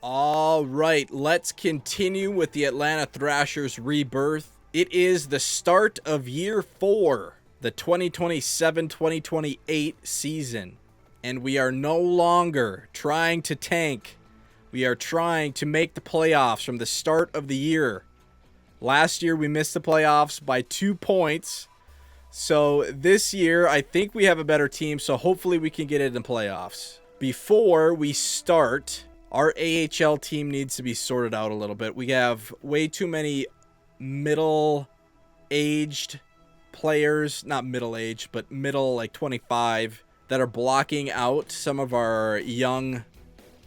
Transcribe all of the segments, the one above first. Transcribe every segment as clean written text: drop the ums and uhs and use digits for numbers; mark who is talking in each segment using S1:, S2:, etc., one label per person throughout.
S1: All right, let's continue with the Atlanta Thrashers Rebirth. It is the start of year 4, the 2027-2028 season. And we are no longer trying to tank. We are trying to make the playoffs from the start of the year. Last year, we missed the playoffs by 2 points. So this year, I think we have a better team, so hopefully we can get in the playoffs. Before we start, our AHL team needs to be sorted out a little bit. We have way too many middle-aged players, not middle-aged, but middle, like 25, that are blocking out some of our young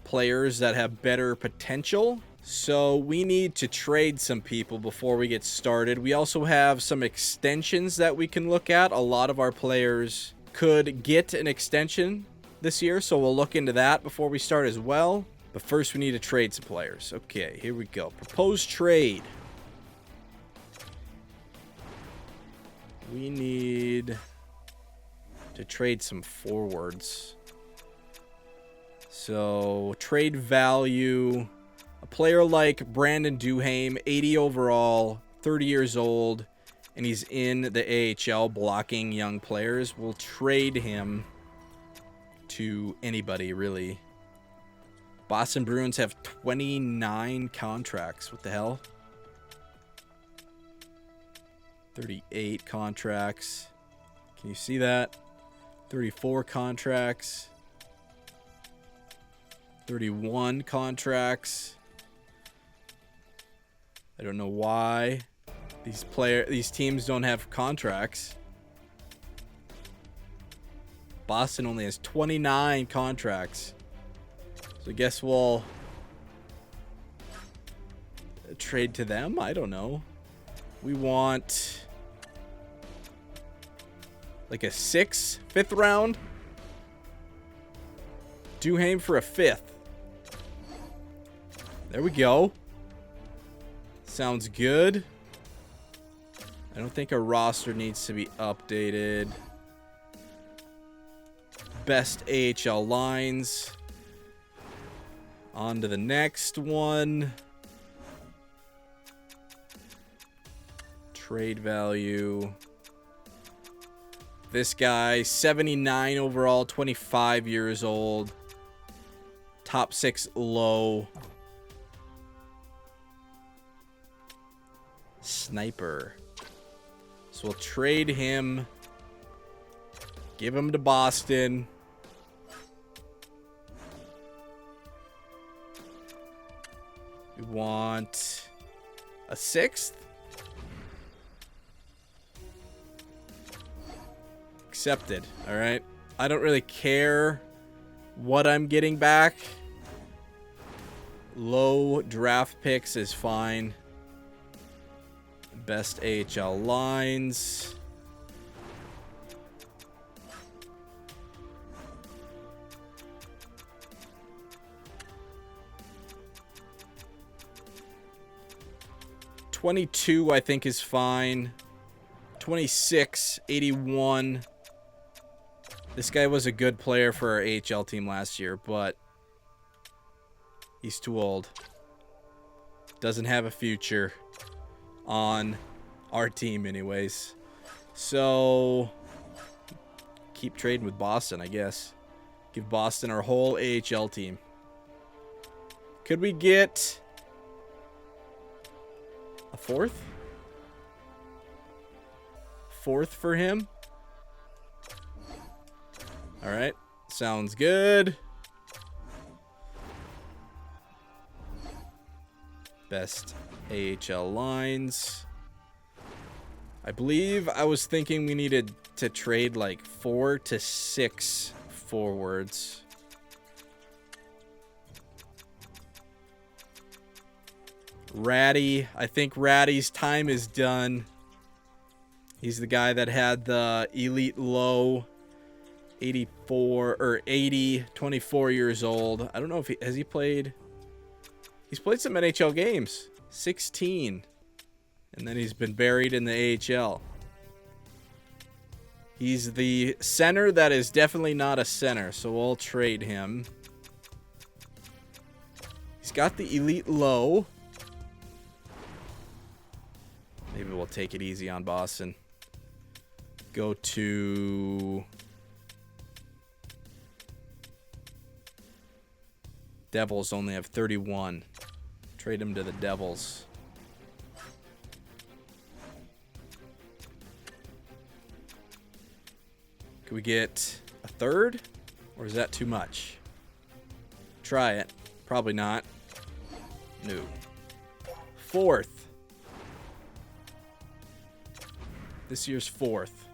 S1: players that have better potential. So we need to trade some people before we get started. We also have some extensions that we can look at. A lot of our players could get an extension this year, so we'll look into that before we start as well. But first we need to trade some players. Okay, here we go. Proposed trade. We need to trade some forwards. So trade value, a player like Brandon Duhaime, 80 overall, 30 years old, and he's in the AHL blocking young players. We'll trade him to anybody, really. Boston Bruins have 29 contracts. What the hell? 38 contracts. Can you see that? 34 contracts. 31 contracts. I don't know why these teams don't have contracts. Boston only has 29 contracts. So I guess we'll trade to them. I don't know. We want like a fifth round. Duhaime for a 5th. There we go. Sounds good. I don't think our roster needs to be updated. Best AHL lines. On to the next one. Trade value. This guy, 79 overall, 25 years old. Top 6 low. Sniper. So we'll trade him. Give him to Boston. We want a 6th. Accepted. All right. I don't really care what I'm getting back. Low draft picks is fine. Best AHL lines. $22, I think, is fine. 26, 81. This guy was a good player for our AHL team last year, but he's too old. Doesn't have a future on our team anyways. So keep trading with Boston, I guess. Give Boston our whole AHL team. Could we get a 4th? 4th for him? All right. Sounds good. Best AHL lines. I believe I was thinking we needed to trade like 4 to 6 forwards. Ratty. I think Ratty's time is done. He's the guy that had the elite low. 84 or 80, 24 years old. I don't know if he played. He's played some NHL games. 16. And then he's been buried in the AHL. He's the center that is definitely not a center, so we'll trade him. He's got the elite low. Maybe we'll take it easy on Boston. Go to Devils. Only have 31. Trade him to the Devils. Can we get a third? Or is that too much? Try it. Probably not. No. Fourth. This year's fourth.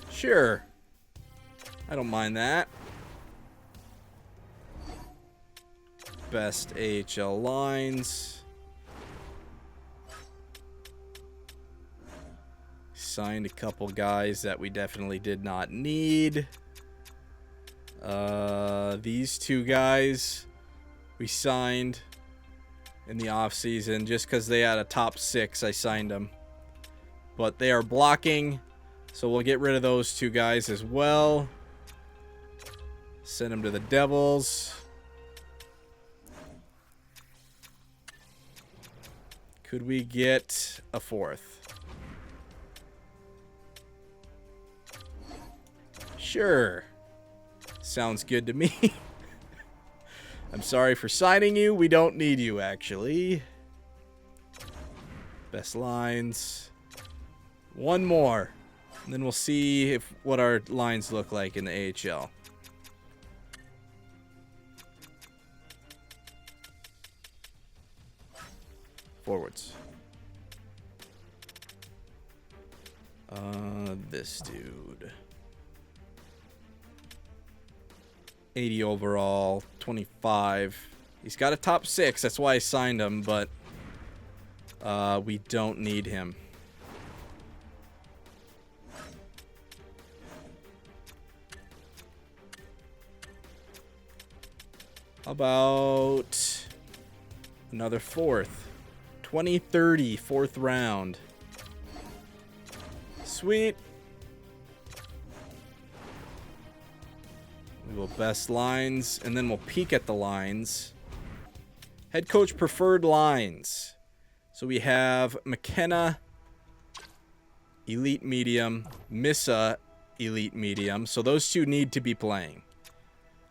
S1: Sure. I don't mind that. Best AHL lines. Signed a couple guys that we definitely did not need. These two guys we signed in the offseason just because they had a top 6. I signed them. But they are blocking, so we'll get rid of those two guys as well. Send them to the Devils. Could we get a fourth? Sure. Sounds good to me. I'm sorry for signing you. We don't need you, actually. Best lines. One more. And then we'll see what our lines look like in the AHL. Forwards. This dude. 80 overall, 25. He's got a top 6. That's why I signed him, but we don't need him. How about another fourth? 2030, fourth round. Sweet. We will best lines, and then we'll peek at the lines. Head coach preferred lines. So we have McKenna, elite medium, Missa, elite medium. So those two need to be playing.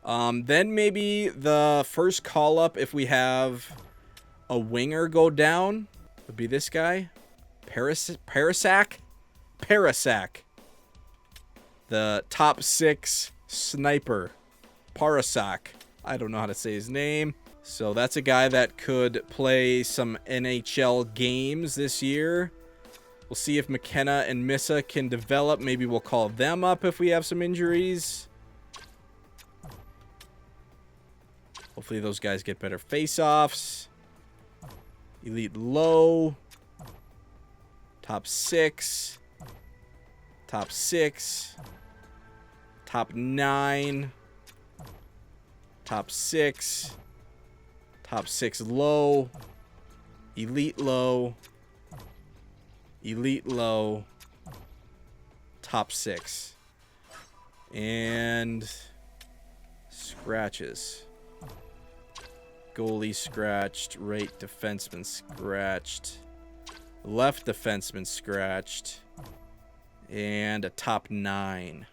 S1: Then maybe the first call up, if we have a winger go down, would be this guy, Parasak. The top 6 sniper, Parasak. I don't know how to say his name. So that's a guy that could play some NHL games this year. We'll see if McKenna and Missa can develop. Maybe we'll call them up if we have some injuries. Hopefully those guys get better face-offs. Elite low. Top 6. Top 6. Top 9. Top 6. Top 6 low. Elite low. Elite low. Top 6. And scratches. Goalie scratched. Right defenseman scratched. Left defenseman scratched. And a top 9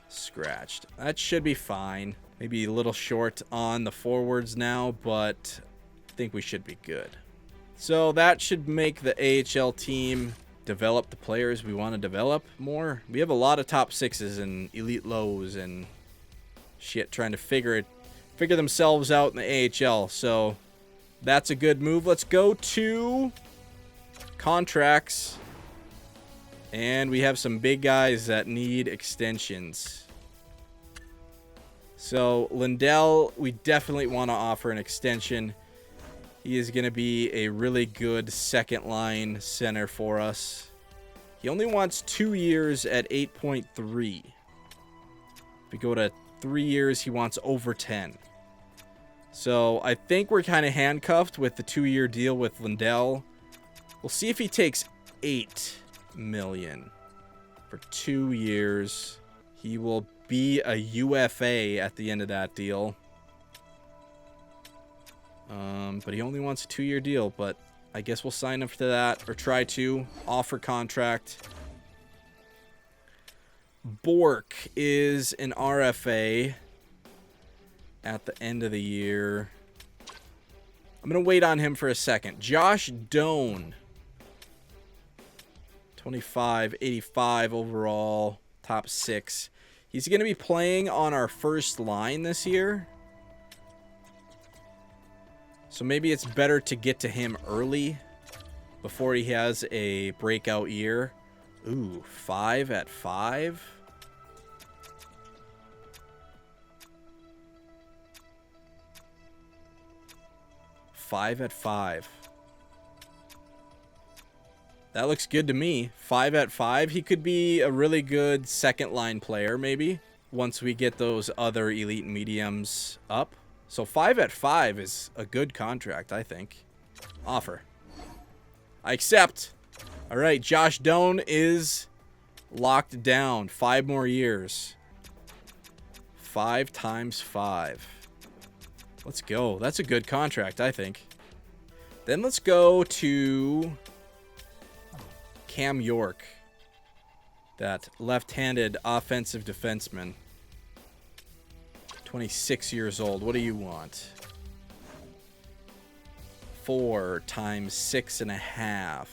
S1: scratched. That should be fine. Maybe a little short on the forwards now, but I think we should be good. So that should make the AHL team develop the players we want to develop more. We have a lot of top 6s and elite lows and shit trying to figure themselves out in the AHL. So that's a good move. Let's go to contracts. And we have some big guys that need extensions. So Lindell, we definitely want to offer an extension. He is going to be a really good second line center for us. He only wants 2 years at 8.3. If we go to 3 years, he wants over 10. So I think we're kind of handcuffed with the 2-year deal with Lindell. We'll see if he takes $8 million for 2 years. He will be a UFA at the end of that deal. But he only wants a 2-year deal, but I guess we'll sign him to that, or try to. Offer contract. Bork is an RFA at the end of the year. I'm going to wait on him for a second. Josh Doan. 25, 85 overall, top 6. He's going to be playing on our first line this year. So maybe it's better to get to him early before he has a breakout year. Ooh, 5 at 5. Five at 5. That looks good to me. 5 at 5. He could be a really good second line player, maybe, once we get those other elite mediums up. So 5 at 5 is a good contract, I think. Offer. I accept. All right, Josh Doan is locked down. 5 more years. 5 times 5. Let's go. That's a good contract, I think. Then let's go to Cam York, that left-handed offensive defenseman. 26 years old. What do you want? 4 times 6.5.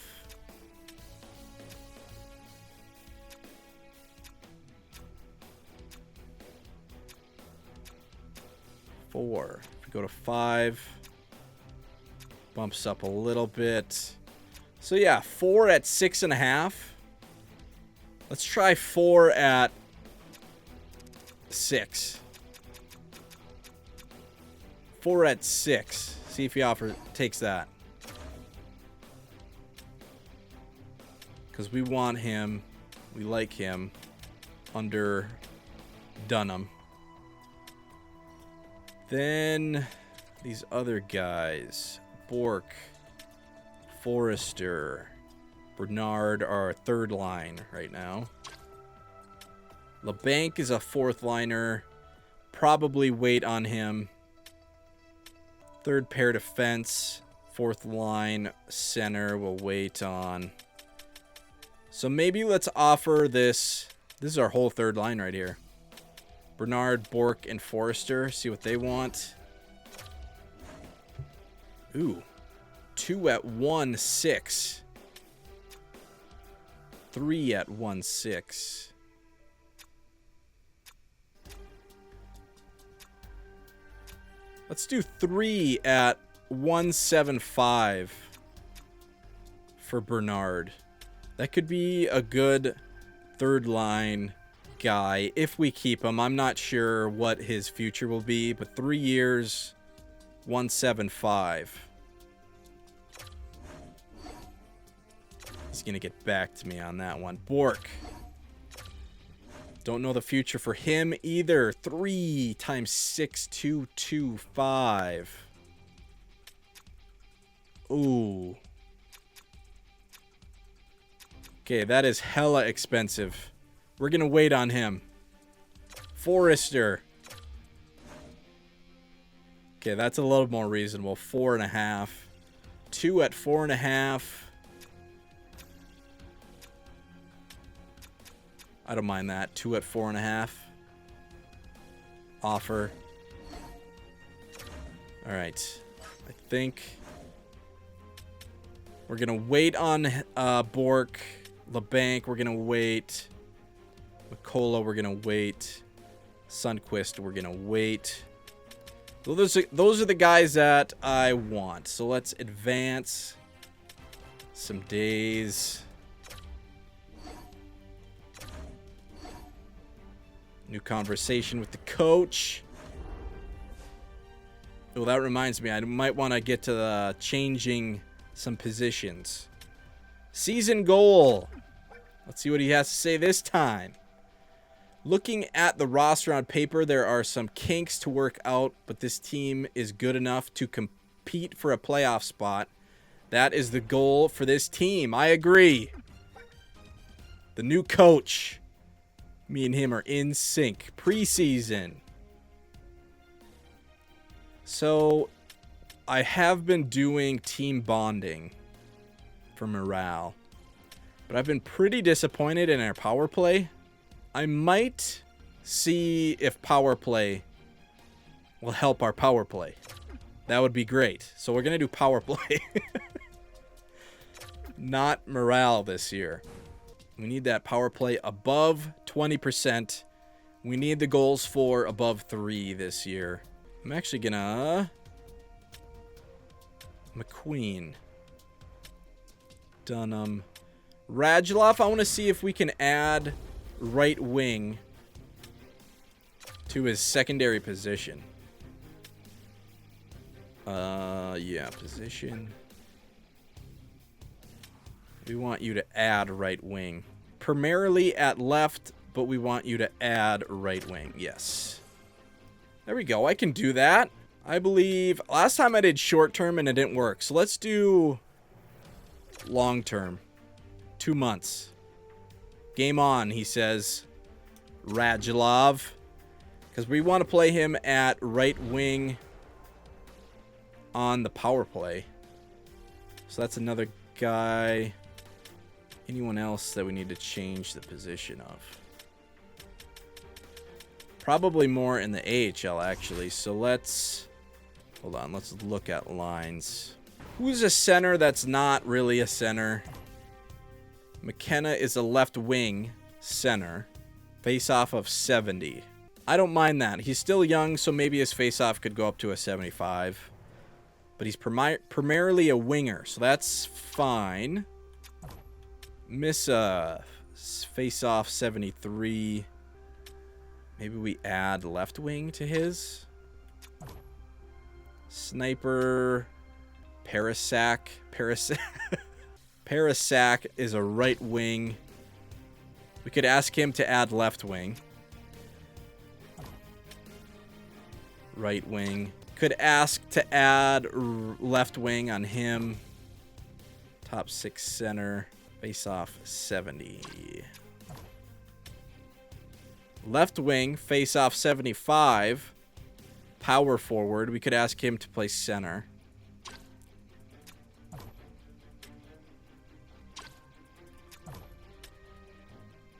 S1: If we go to 5, bumps up a little bit. So yeah, 4 at 6.5. Let's try 4 at 6. 4 at 6. See if he takes that. Because we want him. We like him under Dunham. Then these other guys. Bork, Forrester, Bernard are our third line right now. LeBanc is a fourth liner. Probably wait on him. Third pair defense. Fourth line center we'll wait on. So maybe let's offer this. This is our whole third line right here. Bernard, Bork, and Forrester. See what they want. Ooh. 2 at 1.6. 3 at 1.6. Let's do 3 at 1.75 for Bernard. That could be a good third line guy if we keep him. I'm not sure what his future will be, but 3 years, 1.75. He's going to get back to me on that one. Bork. Don't know the future for him either. 3 times 6.225. Ooh. Okay, that is hella expensive. We're going to wait on him. Forrester. Okay, that's a little more reasonable. 4.5. 2 at 4.5. I don't mind that. 2 at 4.5. Offer. All right. I think we're going to wait on Bork. LeBanc, we're going to wait. McCullough, we're going to wait. Sundquist, we're going to wait. So those are the guys that I want. So let's advance some days. New conversation with the coach. Well, that reminds me, I might want to get to the changing some positions. Season goal. Let's see what he has to say this time. Looking at the roster on paper, there are some kinks to work out, but this team is good enough to compete for a playoff spot. That is the goal for this team. I agree. The new coach. Me and him are in sync. Preseason. So, I have been doing team bonding for morale, but I've been pretty disappointed in our power play. I might see if power play will help our power play. That would be great. So we're going to do power play. Not morale this year. We need that power play above 20%. We need the goals for above 3 this year. I'm actually going to... McQueen. Dunham. Radulov, I want to see if we can add right wing to his secondary position. Yeah, position. We want you to add right wing. Primarily at left, but we want you to add right wing. Yes. There we go. I can do that. I believe last time I did short term and it didn't work. So let's do long term. 2 months. Game on, he says. Radulov. Because we want to play him at right wing on the power play. So that's another guy. Anyone else that we need to change the position of? Probably more in the AHL, actually. So let's... Hold on, let's look at lines. Who's a center that's not really a center? McKenna is a left wing center. Face-off of 70. I don't mind that. He's still young, so maybe his face-off could go up to a 75. But he's primarily a winger, so that's fine. Miss face-off 73. Maybe we add left wing to his. Sniper. Parasak. Parasak is a right wing. We could ask him to add left wing. Right wing. Could ask to add left wing on him. Top 6 center. Face off 70. Left wing. Face off 75. Power forward. We could ask him to play center.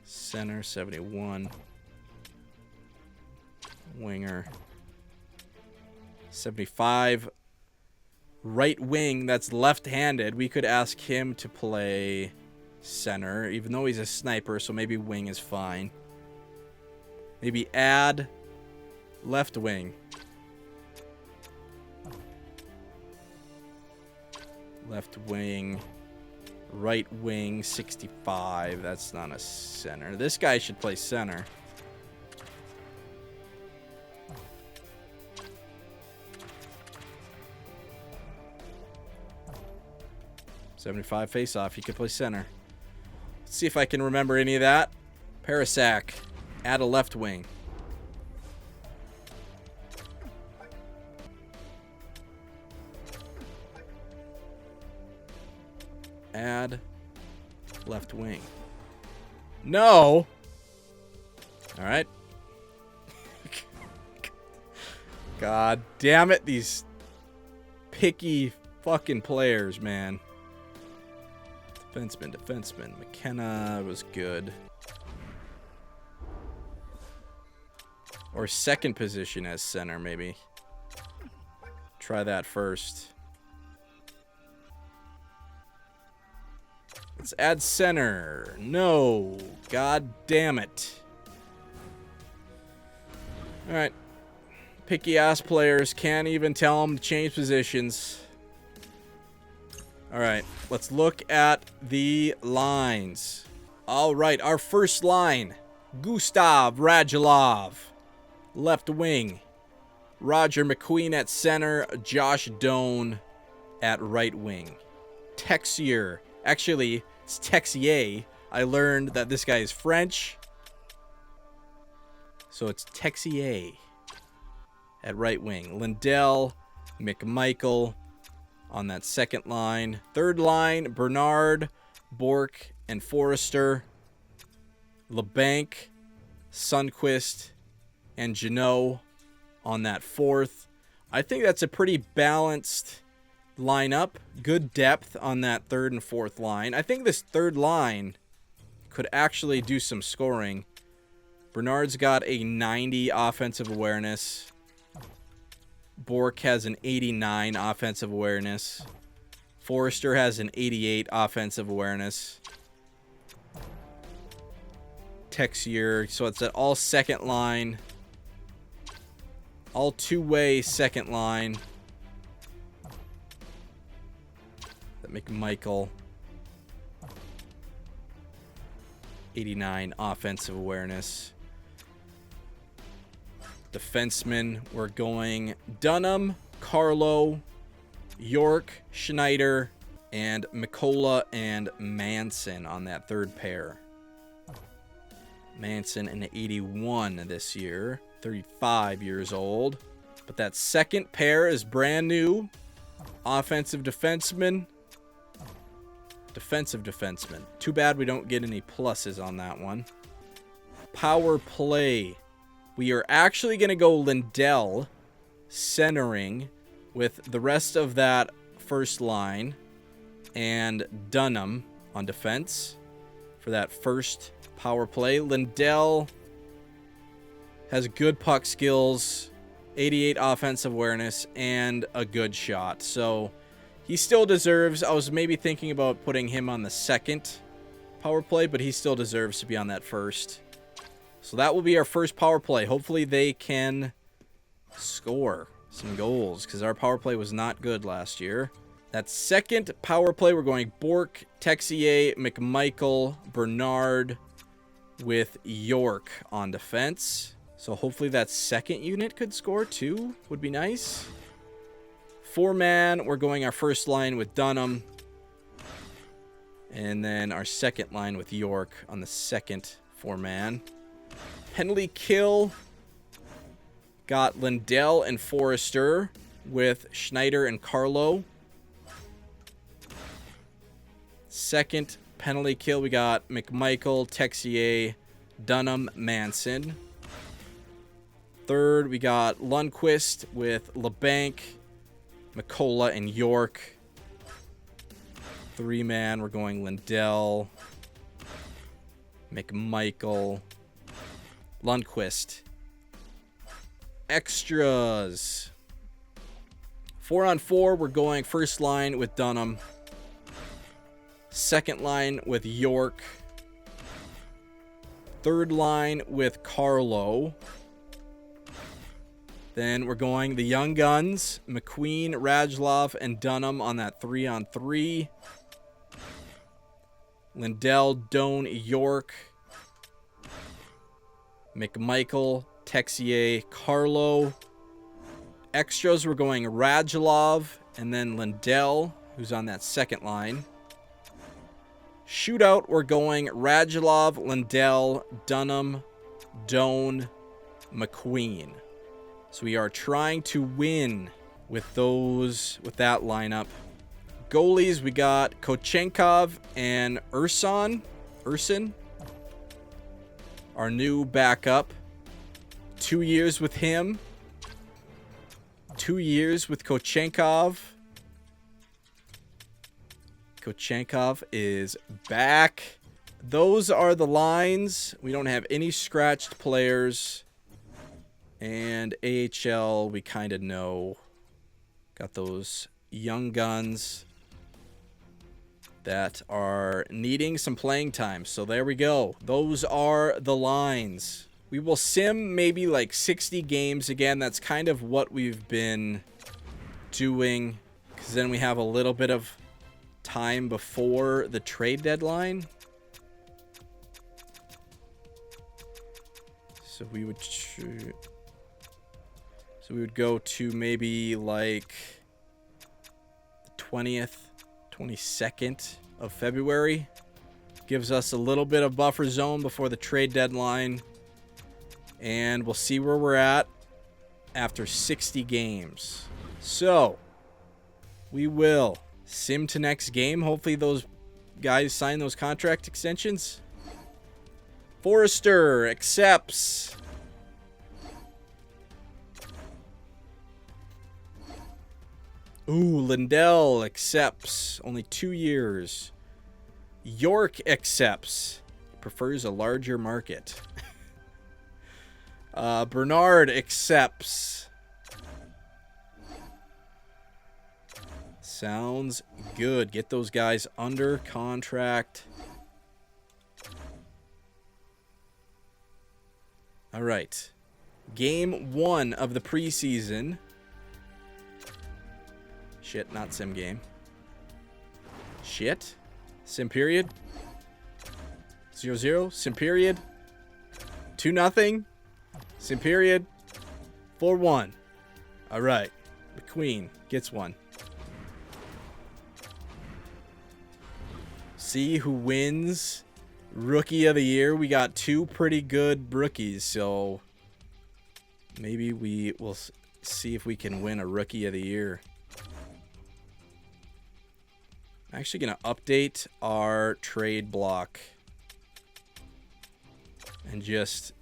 S1: Center 71. Winger 75. Right wing, that's left-handed. We could ask him to play center, even though he's a sniper, so maybe wing is fine. Maybe add left wing. Left wing. Right wing, 65. That's not a center. This guy should play center. $75 face-off. He could play center. Let's see if I can remember any of that. Parasak. Add a left wing. Add left wing. No. All right. God damn it. These picky fucking players, man. Defenseman. McKenna was good. Or second position as center, maybe. Try that first. Let's add center. No. God damn it. Alright. Picky ass players. Can't even tell them to change positions. Alright. Let's look at the lines. Alright. Our first line. Gustav Radulov. Left wing. Roger McQueen at center. Josh Doan at right wing. Texier. Actually, it's Texier. I learned that this guy is French. So it's Texier at right wing. Lindell, McMichael on that second line. Third line, Bernard, Bork, and Forrester. LeBanc, Sundquist, and Janot on that fourth. I think that's a pretty balanced lineup. Good depth on that third and fourth line. I think this third line could actually do some scoring. Bernard's got a 90 offensive awareness. Bork has an 89 offensive awareness. Forrester has an 88 offensive awareness. Texier, so it's an all second line. All two-way second line. That McMichael. 89 offensive awareness. Defensemen, we're going Dunham, Carlo, York, Schneider, and Mikola and Manson on that third pair. Manson an 81 this year, 35 years old. But that second pair is brand new. Offensive defenseman. Defensive defenseman. Too bad we don't get any pluses on that one. Power play. We are actually going to go Lindell centering with the rest of that first line and Dunham on defense for that first power play. Lindell has good puck skills, 88 offensive awareness, and a good shot. So he still deserves, I was maybe thinking about putting him on the second power play, but he still deserves to be on that first. So that will be our first power play. Hopefully they can score some goals because our power play was not good last year. That second power play, we're going Bork, Texier, McMichael, Bernard with York on defense. So hopefully that second unit could score too. Would be nice. Four-man, we're going our first line with Dunham. And then our second line with York on the second four-man. Penalty kill. Got Lindell and Forrester with Schneider and Carlo. Second penalty kill, we got McMichael, Texier, Dunham, Manson. Third, we got Lundqvist with LeBanc, Mikola, and York. Three-man, we're going Lindell, McMichael, Lundqvist. Extras. 4-on-4, we're going first line with Dunham. Second line with York. Third line with Carlo. Then we're going the Young Guns, McQueen, Radulov, and Dunham on that 3-on-3. Lindell, Doan, York, McMichael, Texier, Carlo. Extras, we're going Radulov and then Lindell, who's on that second line. Shootout, we're going Radulov, Lindell, Dunham, Doan, McQueen. So we are trying to win with that lineup. Goalies, we got Kochenkov and Urson, our new backup. 2 years with him. 2 years with Kochenkov. Kochenkov is back. Those are the lines. We don't have any scratched players. And AHL, we kind of know. Got those young guns that are needing some playing time. So there we go. Those are the lines. We will sim maybe like 60 games again. That's kind of what we've been doing. Because then we have a little bit of time before the trade deadline. So we would go to maybe like the 20th, 22nd of February. Gives us a little bit of buffer zone before the trade deadline. And we'll see where we're at after 60 games. So, we will sim to next game. Hopefully those guys sign those contract extensions. Forrester accepts. Ooh, Lindell accepts. Only 2 years. York accepts. Prefers a larger market. Bernard accepts. Sounds good. Get those guys under contract. All right. Game 1 of the preseason. Shit, not sim game. Shit. Sim period. 0-0. Sim period. 2-0. Sim period. 4-1. All right. The queen gets one. See who wins Rookie of the Year. We got 2 pretty good rookies, so maybe we will see if we can win a Rookie of the Year. I'm actually going to update our trade block and just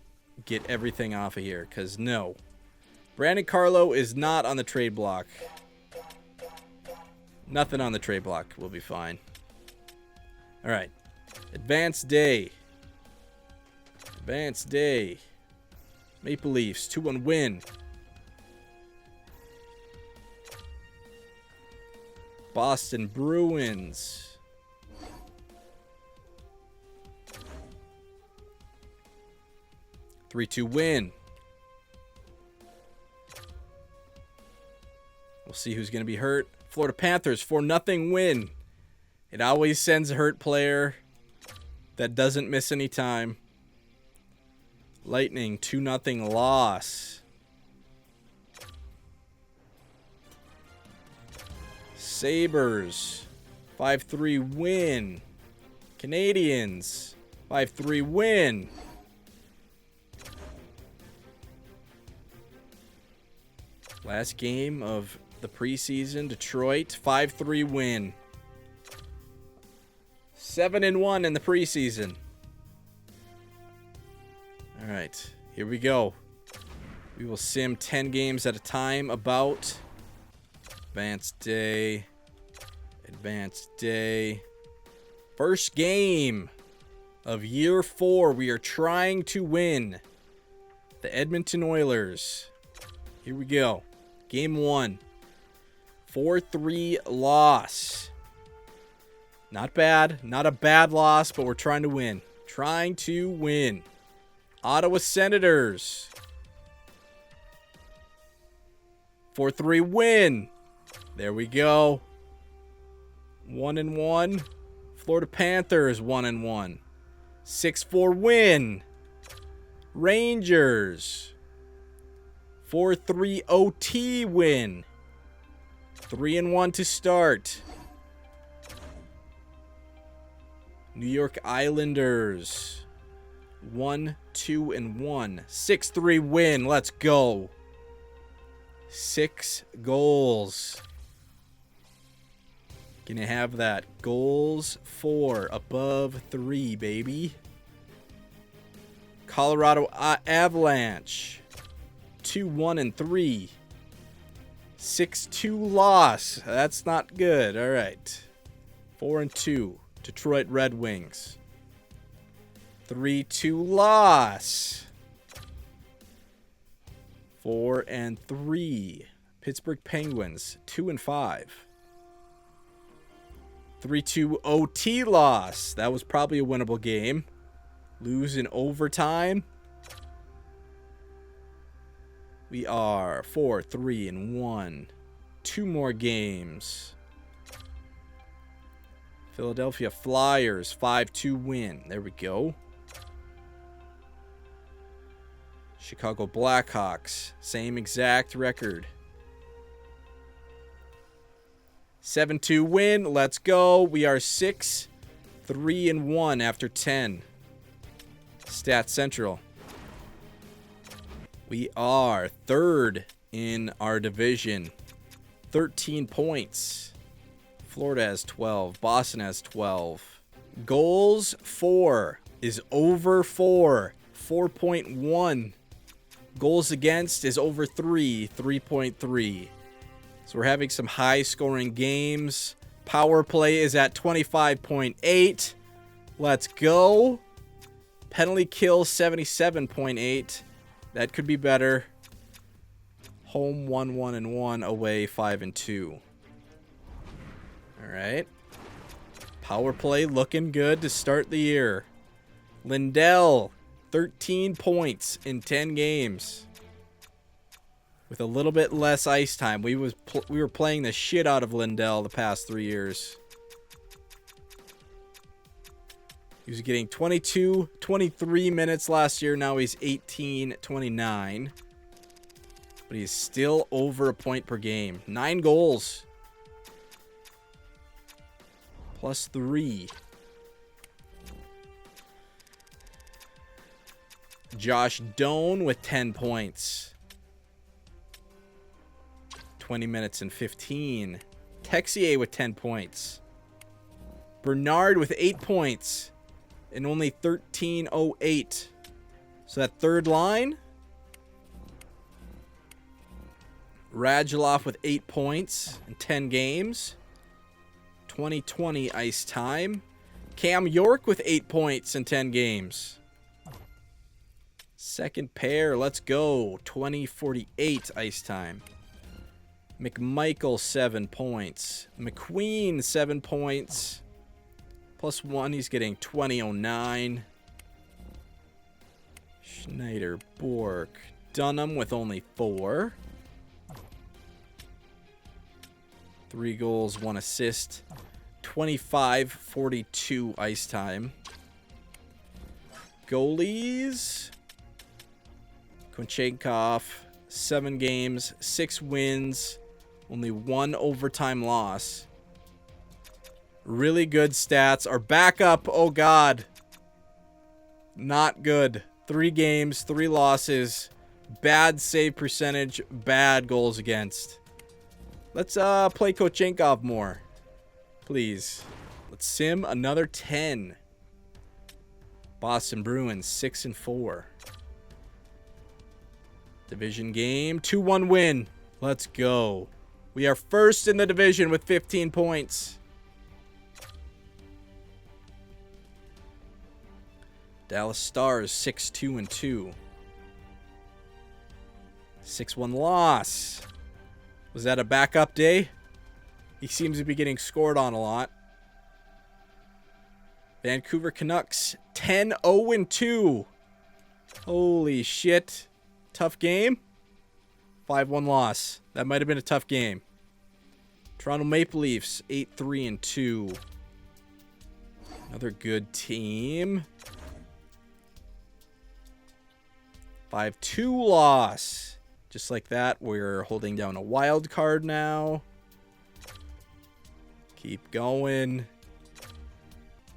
S1: get everything off of here, because no. Brandon Carlo is not on the trade block. Nothing on the trade block will be fine. All right. Advanced Day. Advanced Day. Maple Leafs, 2-1 win. Boston Bruins. (3-2) win. We'll see who's going to be hurt. Florida Panthers, 4-0 win. It always sends a hurt player that doesn't miss any time. Lightning, 2-0 loss. Sabres, 5-3 win. Canadians, 5-3 win. Last game of the preseason, Detroit, 5-3 win. 7-1 in the preseason. All right, here we go. We will sim 10 games at a time about Advanced Day. Advanced Day. First game of year 4. We are trying to win the Edmonton Oilers. Here we go. Game 1. 4-3 loss. Not bad. Not a bad loss, but we're trying to win. Trying to win. Ottawa Senators. 4-3 win. There we go. 1-1. Florida Panthers, 1-1. 6-4 win. Rangers. 4-3 OT win. 3-1 to start. New York Islanders. 1-2-1. 6-3 win. Let's go. 6 goals. Gonna have that. Goals for above 3, baby. Colorado Avalanche. 2-1-3. 6-2 loss. That's not good. All right. 4-2. Detroit Red Wings. 3-2 loss. 4-3. Pittsburgh Penguins. 2-5. 3-2 OT loss. That was probably a winnable game. Lose in overtime. We are 4-3-1. 2 more games. Philadelphia Flyers, 5-2 win. There we go. Chicago Blackhawks, same exact record. 7-2 win. Let's go. We are 6-3-1 after 10. Stat Central. We are 3rd in our division. 13 points. Florida has 12. Boston has 12. Goals for is over 4. 4.1. Goals against is over 3. 3.3. So we're having some high-scoring games. Power play is at 25.8. Let's go. Penalty kill 77.8. That could be better. Home 1-1-1, away 5-2. All right. Power play looking good to start the year. Lindell, 13 points in 10 games. With a little bit less ice time. We were playing the shit out of Lindell the past 3 years. He was getting 22, 23 minutes last year. Now he's 18, 29. But he's still over a point per game. 9 goals. +3. Josh Doan with 10 points. 20 minutes and 15. Texier with 10 points. Bernard with 8 points. And only 13.08. So that third line. Radulov with 8 points in 10 games. 2020 ice time. Cam York with 8 points in 10 games. Second pair, let's go. 2048 ice time. McMichael, 7 points. McQueen, 7 points. +1, he's getting 20.09. Schneider, Bork. Dunham with only 4. 3 goals, 1 assist. 25-42 ice time. Goalies. Konchenkov, 7 games, 6 wins, only 1 overtime loss. Really good stats. Our backup, oh god. Not good. 3 games, 3 losses. Bad save percentage, bad goals against. Let's play Konchenkov more. Please. Let's sim another 10. Boston Bruins, 6-4. Division game, 2-1 win. Let's go. We are first in the division with 15 points. Dallas Stars, 6-2-2. 6-1 loss. Was that a backup day? He seems to be getting scored on a lot. Vancouver Canucks, 10-0-2. Holy shit. Tough game. 5-1 loss. That might have been a tough game. Toronto Maple Leafs, 8-3-2. Another good team. 5-2 loss. Just like that, we're holding down a wild card now. Keep going.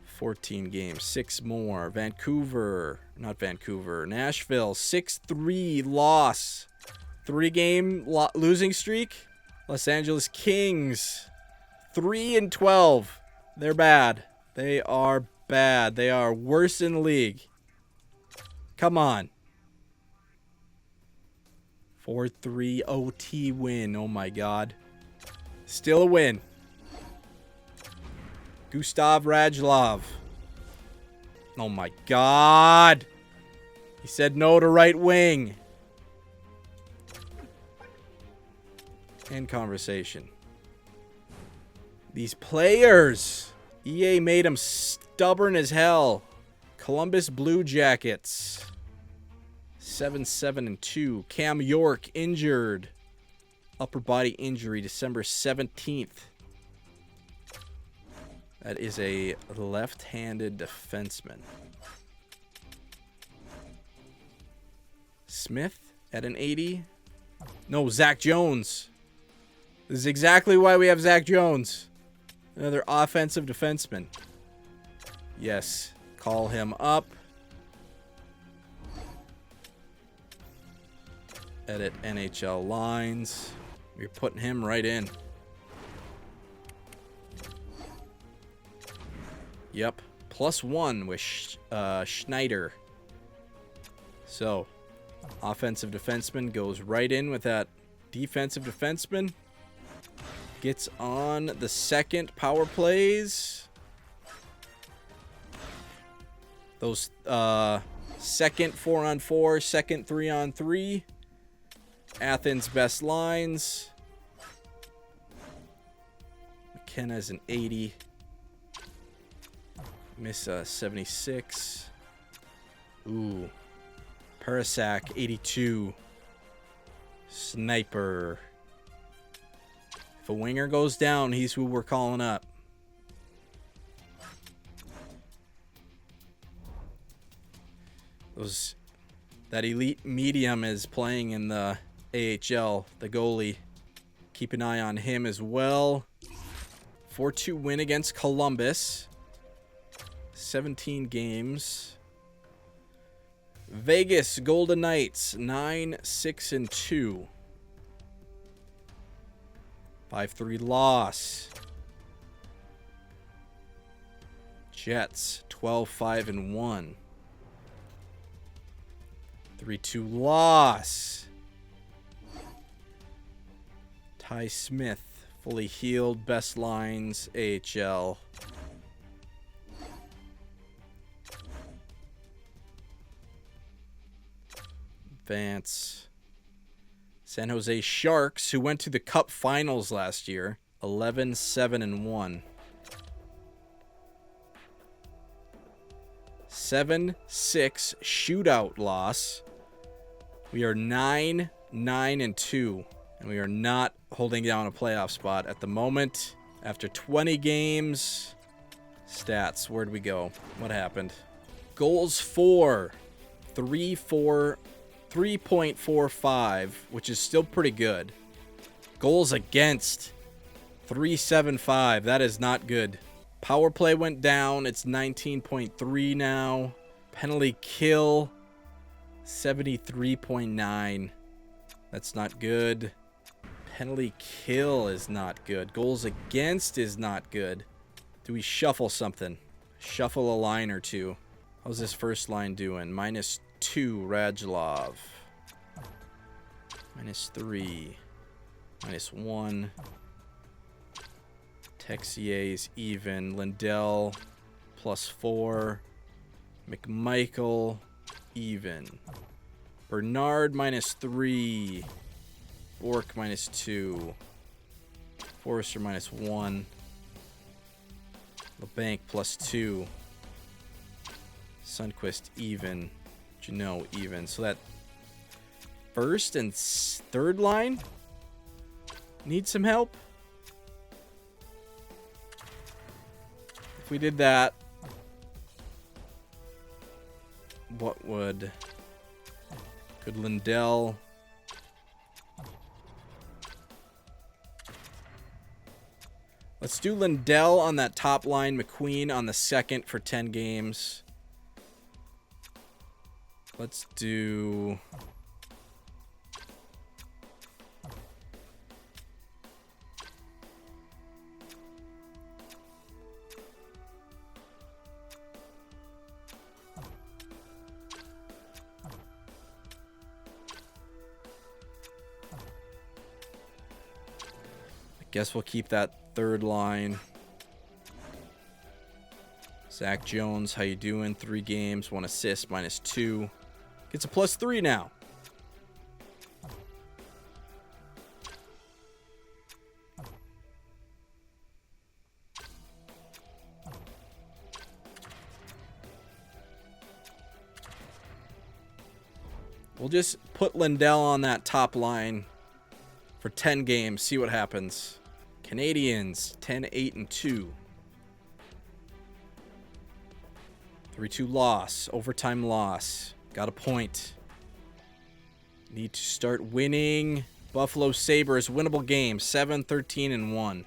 S1: 14 games, 6 more. Nashville, 6-3 loss. 3-game losing streak. Los Angeles Kings, 3-12. They're bad. They are bad. They are worse in the league. Come on. 4-3 OT win. Oh my god. Still a win. Gustav Radulov. Oh my god. He said no to right wing. End conversation. These players. EA made them stubborn as hell. Columbus Blue Jackets. 7-2. Cam York injured. Upper body injury December 17th. That is a left-handed defenseman. Smith at an 80. No, Zach Jones. This is exactly why we have Zach Jones. Another offensive defenseman. Yes, call him up. Edit NHL lines. We're putting him right in. Yep. +1 with Schneider. So, offensive defenseman goes right in with that defensive defenseman. gets on the second power plays. Those second 4-on-4, second 3-on-3. Athens best lines. McKenna's an 80. Miss 76. Ooh. Parasak 82. Sniper. If a winger goes down, he's who we're calling up. That elite medium is playing in the AHL, the goalie. Keep an eye on him as well. 4-2 win against Columbus. 17 games. Vegas Golden Knights 9-6-2. 5-3 loss. Jets 12-5-1. 3-2 loss. Ty Smith fully healed, best lines AHL. Advance. San Jose Sharks, who went to the Cup Finals last year, 11-7-1. 7-6 shootout loss. We are 9-9-2, and we are not holding down a playoff spot at the moment. After 20 games, stats, where'd we go? What happened? Goals for 3.45, which is still pretty good. Goals against 3.75. That is not good. Power play went down. It's 19.3 now. Penalty kill 73.9. That's not good. Penalty kill is not good. Goals against is not good. Do we shuffle something? Shuffle a line or two. How's this first line doing? -2 Radulov. -3. -1. Texier's even. Lindell +4. McMichael even. Bernard -3. Bork -2. Forrester -1. LeBanc +2. Sundquist even. Janot even. So that first and third line need some help. If we did that, what would... Could Lindell... Let's do Lindell on that top line, McQueen on the second for 10 games. Let's do... Guess we'll keep that third line. Zach Jones, how you doing? 3 games, 1 assist, -2. Gets a +3 now. We'll just put Lindell on that top line for 10 games, see what happens. Canadians, 10-8-2. 3-2 loss. Overtime loss. Got a point. Need to start winning. Buffalo Sabres, winnable game. 7-13-1.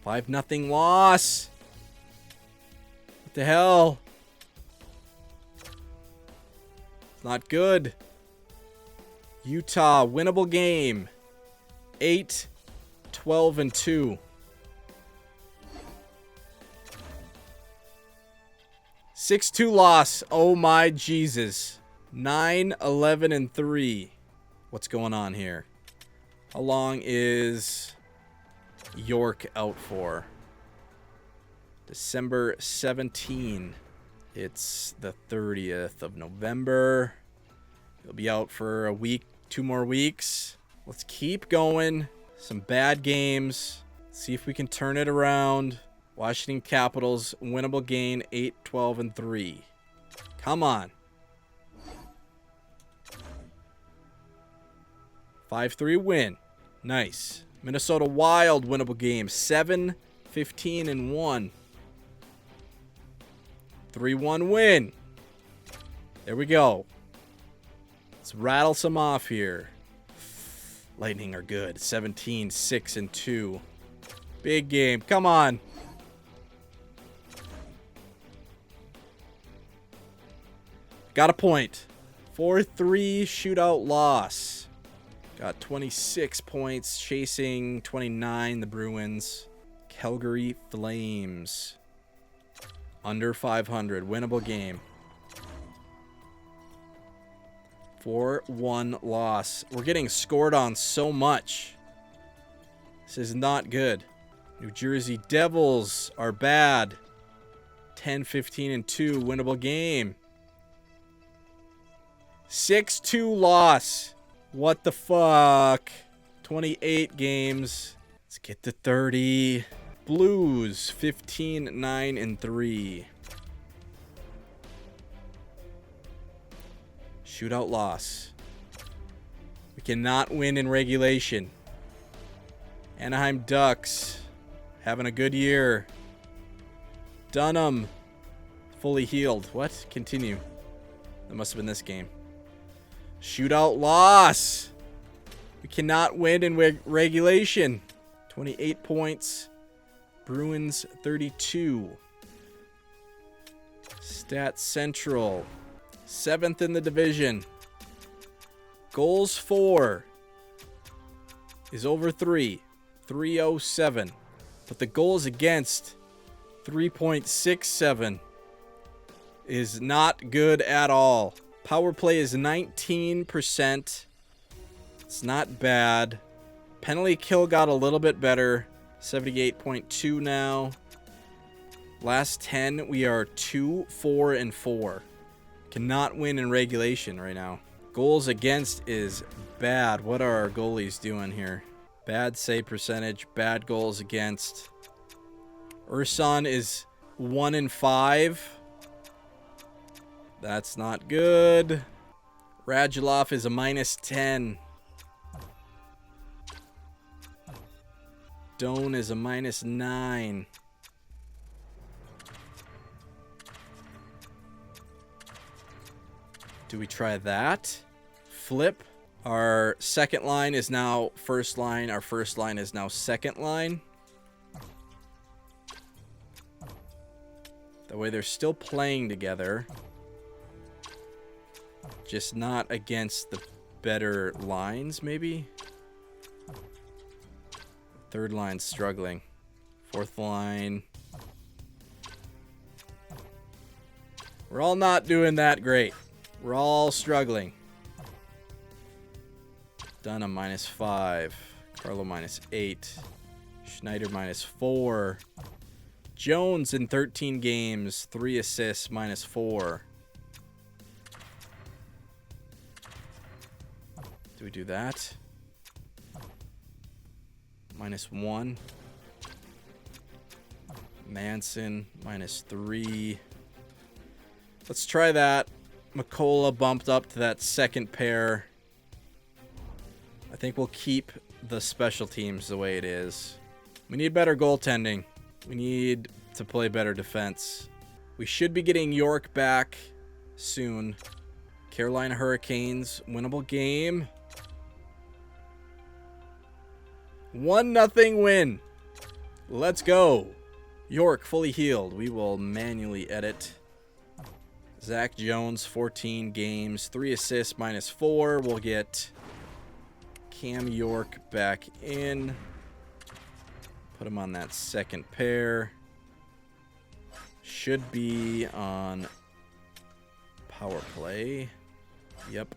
S1: Five 0 loss. What the hell? Not good. Utah, winnable game. 8-12-2. 6-2 loss. Oh my Jesus. 9, 11, and 3. What's going on here? How long is York out for? December 17. It's the 30th of November. He'll be out for a week, 2 more weeks. Let's keep going. Some bad games. See if we can turn it around. Washington Capitals, winnable game, 8, 12, and 3. Come on. 5-3 win. Nice. Minnesota Wild, winnable game, 7, 15, and 1. 3-1 win. There we go. Let's rattle some off here. Lightning are good. 17, 6, and 2. Big game. Come on. Got a point. 4-3 shootout loss. Got 26 points, chasing 29, the Bruins. Calgary Flames. Under 500. Winnable game. 4-1 loss. We're getting scored on so much. This is not good. New Jersey Devils are bad. 10, 15, and 2. Winnable game. 6-2 loss. What the fuck? 28 games. Let's get to 30. Blues, 15, 9, and 3. Shootout loss. We cannot win in regulation. Anaheim Ducks, having a good year. Dunham, fully healed. What? Continue. That must have been this game. Shootout loss. We cannot win in regulation. 28 points. Bruins 32. Stats Central. 7th in the division. Goals for is over 3. 307. But the goals against 3.67 is not good at all. Power play is 19%. It's not bad. Penalty kill got a little bit better. 78.2 now. Last 10, we are 2, 4, and 4. Cannot win in regulation right now. Goals against is bad. What are our goalies doing here? Bad save percentage, bad goals against. Urson is 1 and 5. That's not good. Radulov is a -10. Doan is a -9. Do we try that? Flip. Our second line is now first line. Our first line is now second line. That way they're still playing together. Just not against the better lines, maybe? Third line's struggling. Fourth line. We're all not doing that great. We're all struggling. Dunham -5. Carlo -8. Schneider -4. Jones in 13 games, 3 assists, -4. Do we do that? -1. Manson, -3. Let's try that. McCullough bumped up to that second pair. I think we'll keep the special teams the way it is. We need better goaltending. We need to play better defense. We should be getting York back soon. Carolina Hurricanes, winnable game. 1-0 win. Let's go. York fully healed. We will manually edit. Zach Jones, 14 games, 3 assists, -4. We'll get Cam York back in. Put him on that second pair. Should be on power play. Yep.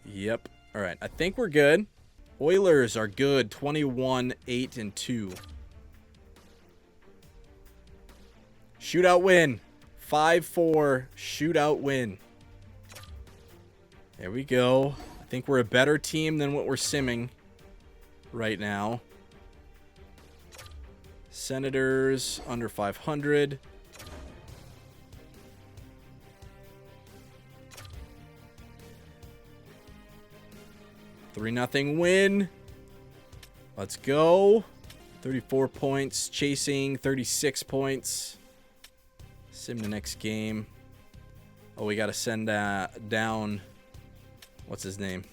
S1: Yep. All right. I think we're good. Oilers are good. 21-8-2. Shootout win. 5-4 shootout win. There we go. I think we're a better team than what we're simming right now. Senators under 500. Three 0 win. Let's go. 34 points. Chasing 36 points. Sim the next game. Oh, we got to send down. What's his name?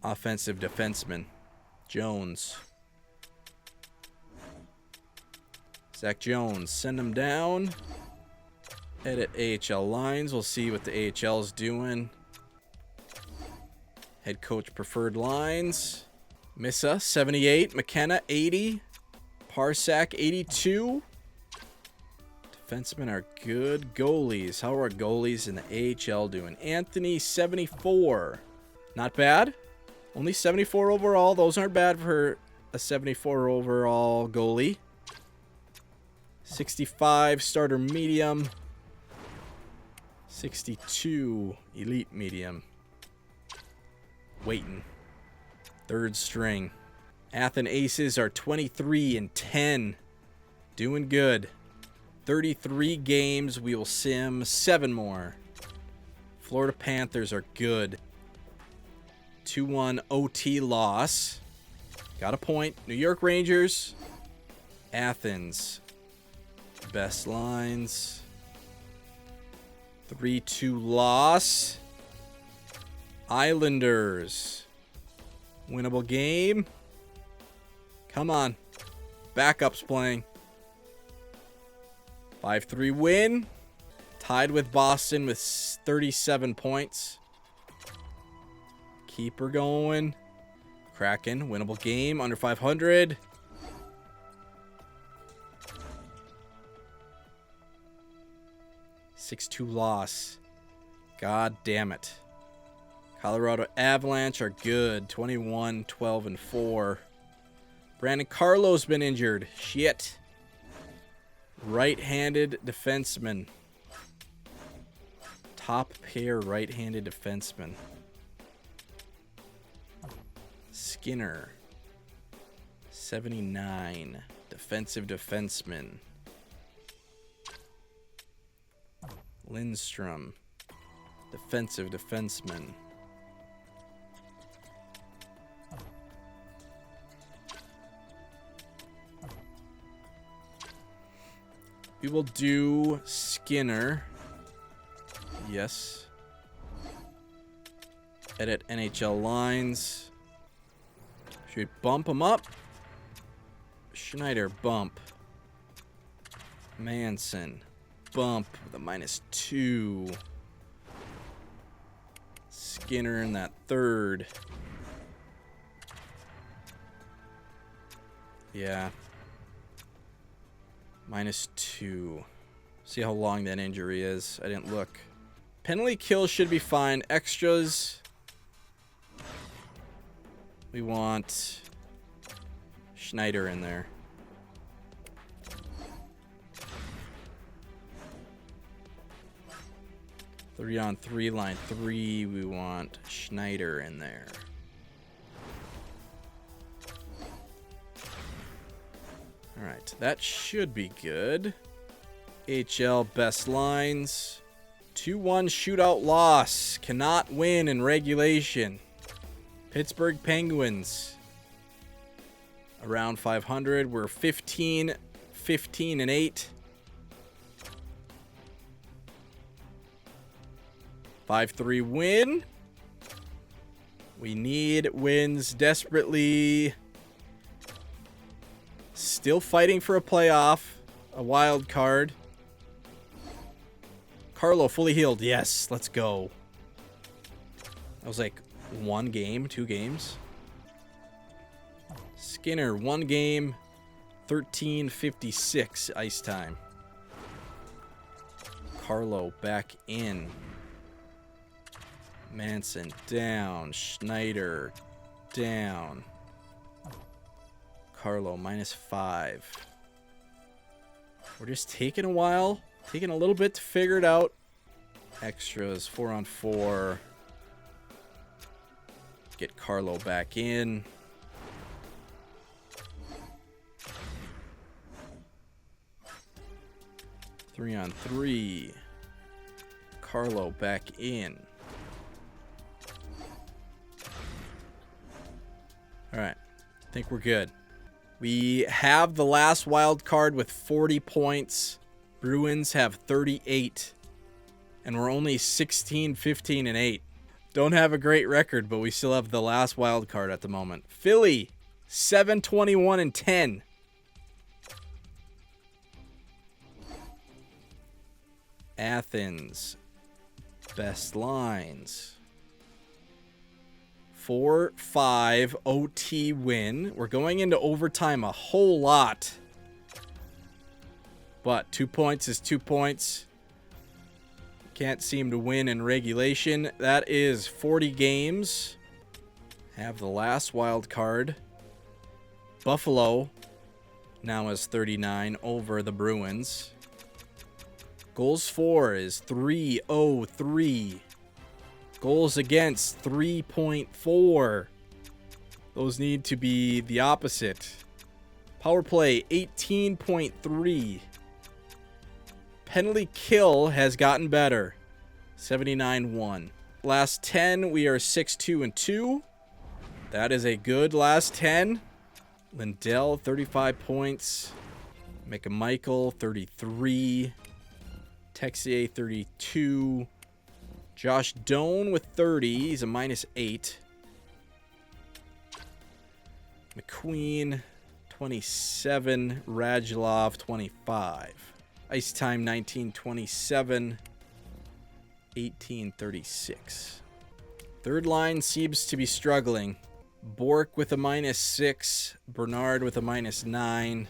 S1: Offensive defenseman. Jones. Zach Jones. Send him down. Edit AHL lines. We'll see what the AHL is doing. Head coach preferred lines. Missa, 78. McKenna, 80. Parsak, 82. Defensemen are good. Goalies. How are our goalies in the AHL doing? Anthony, 74. Not bad. Only 74 overall. Those aren't bad for a 74 overall goalie. 65 starter medium. 62 elite medium. Waiting. Third string. Athens Aces are 23-10. Doing good. 33 games. We will sim 7 more. Florida Panthers are good. 2-1 OT loss. Got a point. New York Rangers. Athens. Best lines. 3-2 loss. Islanders. Winnable game. Come on. Backups playing. 5-3 win. Tied with Boston with 37 points. Keeper going. Kraken. Winnable game. Under 500. (6-2) loss. God damn it. Colorado Avalanche are good. 21-12-4. Brandon Carlo's been injured. Shit. Right-handed defenseman. Top pair right-handed defenseman. Skinner. 79. Defensive defenseman. Lindstrom. Defensive defenseman. We will do Skinner. Yes. Edit NHL lines. Should we bump him up? Schneider, bump. Manson, bump with a -2. Skinner in that third. Yeah. -2. See how long that injury is. I didn't look. Penalty kill should be fine. Extras. We want Schneider in there. Three-on-3, line 3. We want Schneider in there. All right, that should be good. HL best lines. 2-1 shootout loss. Cannot win in regulation. Pittsburgh Penguins. Around 500. We're 15-8. 5-3 win. We need wins desperately. Still fighting for a playoff. A wild card. Carlo fully healed. Yes, let's go. That was like 1 game, 2 games. Skinner, 1 game. 13:56 ice time. Carlo back in. Manson down. Schneider down. Carlo -5. We're just taking a while. Taking a little bit to figure it out. Extras, 4-on-4. Get Carlo back in. Three-on-3. Carlo back in. All right. I think we're good. We have the last wild card with 40 points. Bruins have 38. And we're only 16, 15, and 8. Don't have a great record, but we still have the last wild card at the moment. Philly, 7, 21, and 10. Athens, best lines. 4-5 OT win. We're going into overtime a whole lot. But 2 points is 2 points. Can't seem to win in regulation. That is 40 games. Have the last wild card. Buffalo now has 39 over the Bruins. Goals for is 303. Goals against 3.4. Those need to be the opposite. Power play 18.3. Penalty kill has gotten better. 79-1. Last 10, we are 6-2-2. That is a good last 10. Lindell, 35 points. McMichael, 33. Texier, 32. Josh Doan with 30. He's a -8. McQueen, 27. Radulov, 25. Ice time, 1927. 1836. Third line seems to be struggling. Bork with a -6. Bernard with a -9.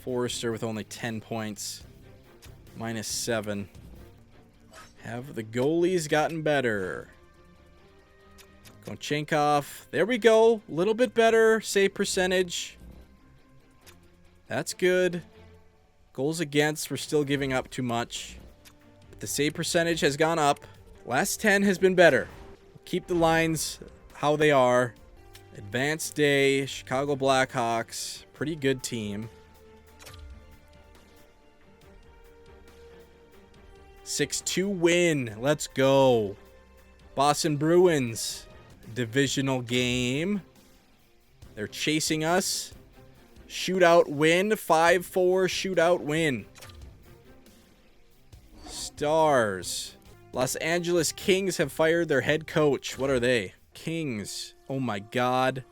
S1: Forrester with only 10 points. -7. Have the goalies gotten better? Konchenkov. There we go. A little bit better. Save percentage. That's good. Goals against, we're still giving up too much. But the save percentage has gone up. Last 10 has been better. Keep the lines how they are. Advanced Day, Chicago Blackhawks. Pretty good team. 6-2 win. Let's go. Boston Bruins. Divisional game. They're chasing us. Shootout win. 5-4 shootout win. Stars. Los Angeles Kings have fired their head coach. What are they? Kings. Oh my God.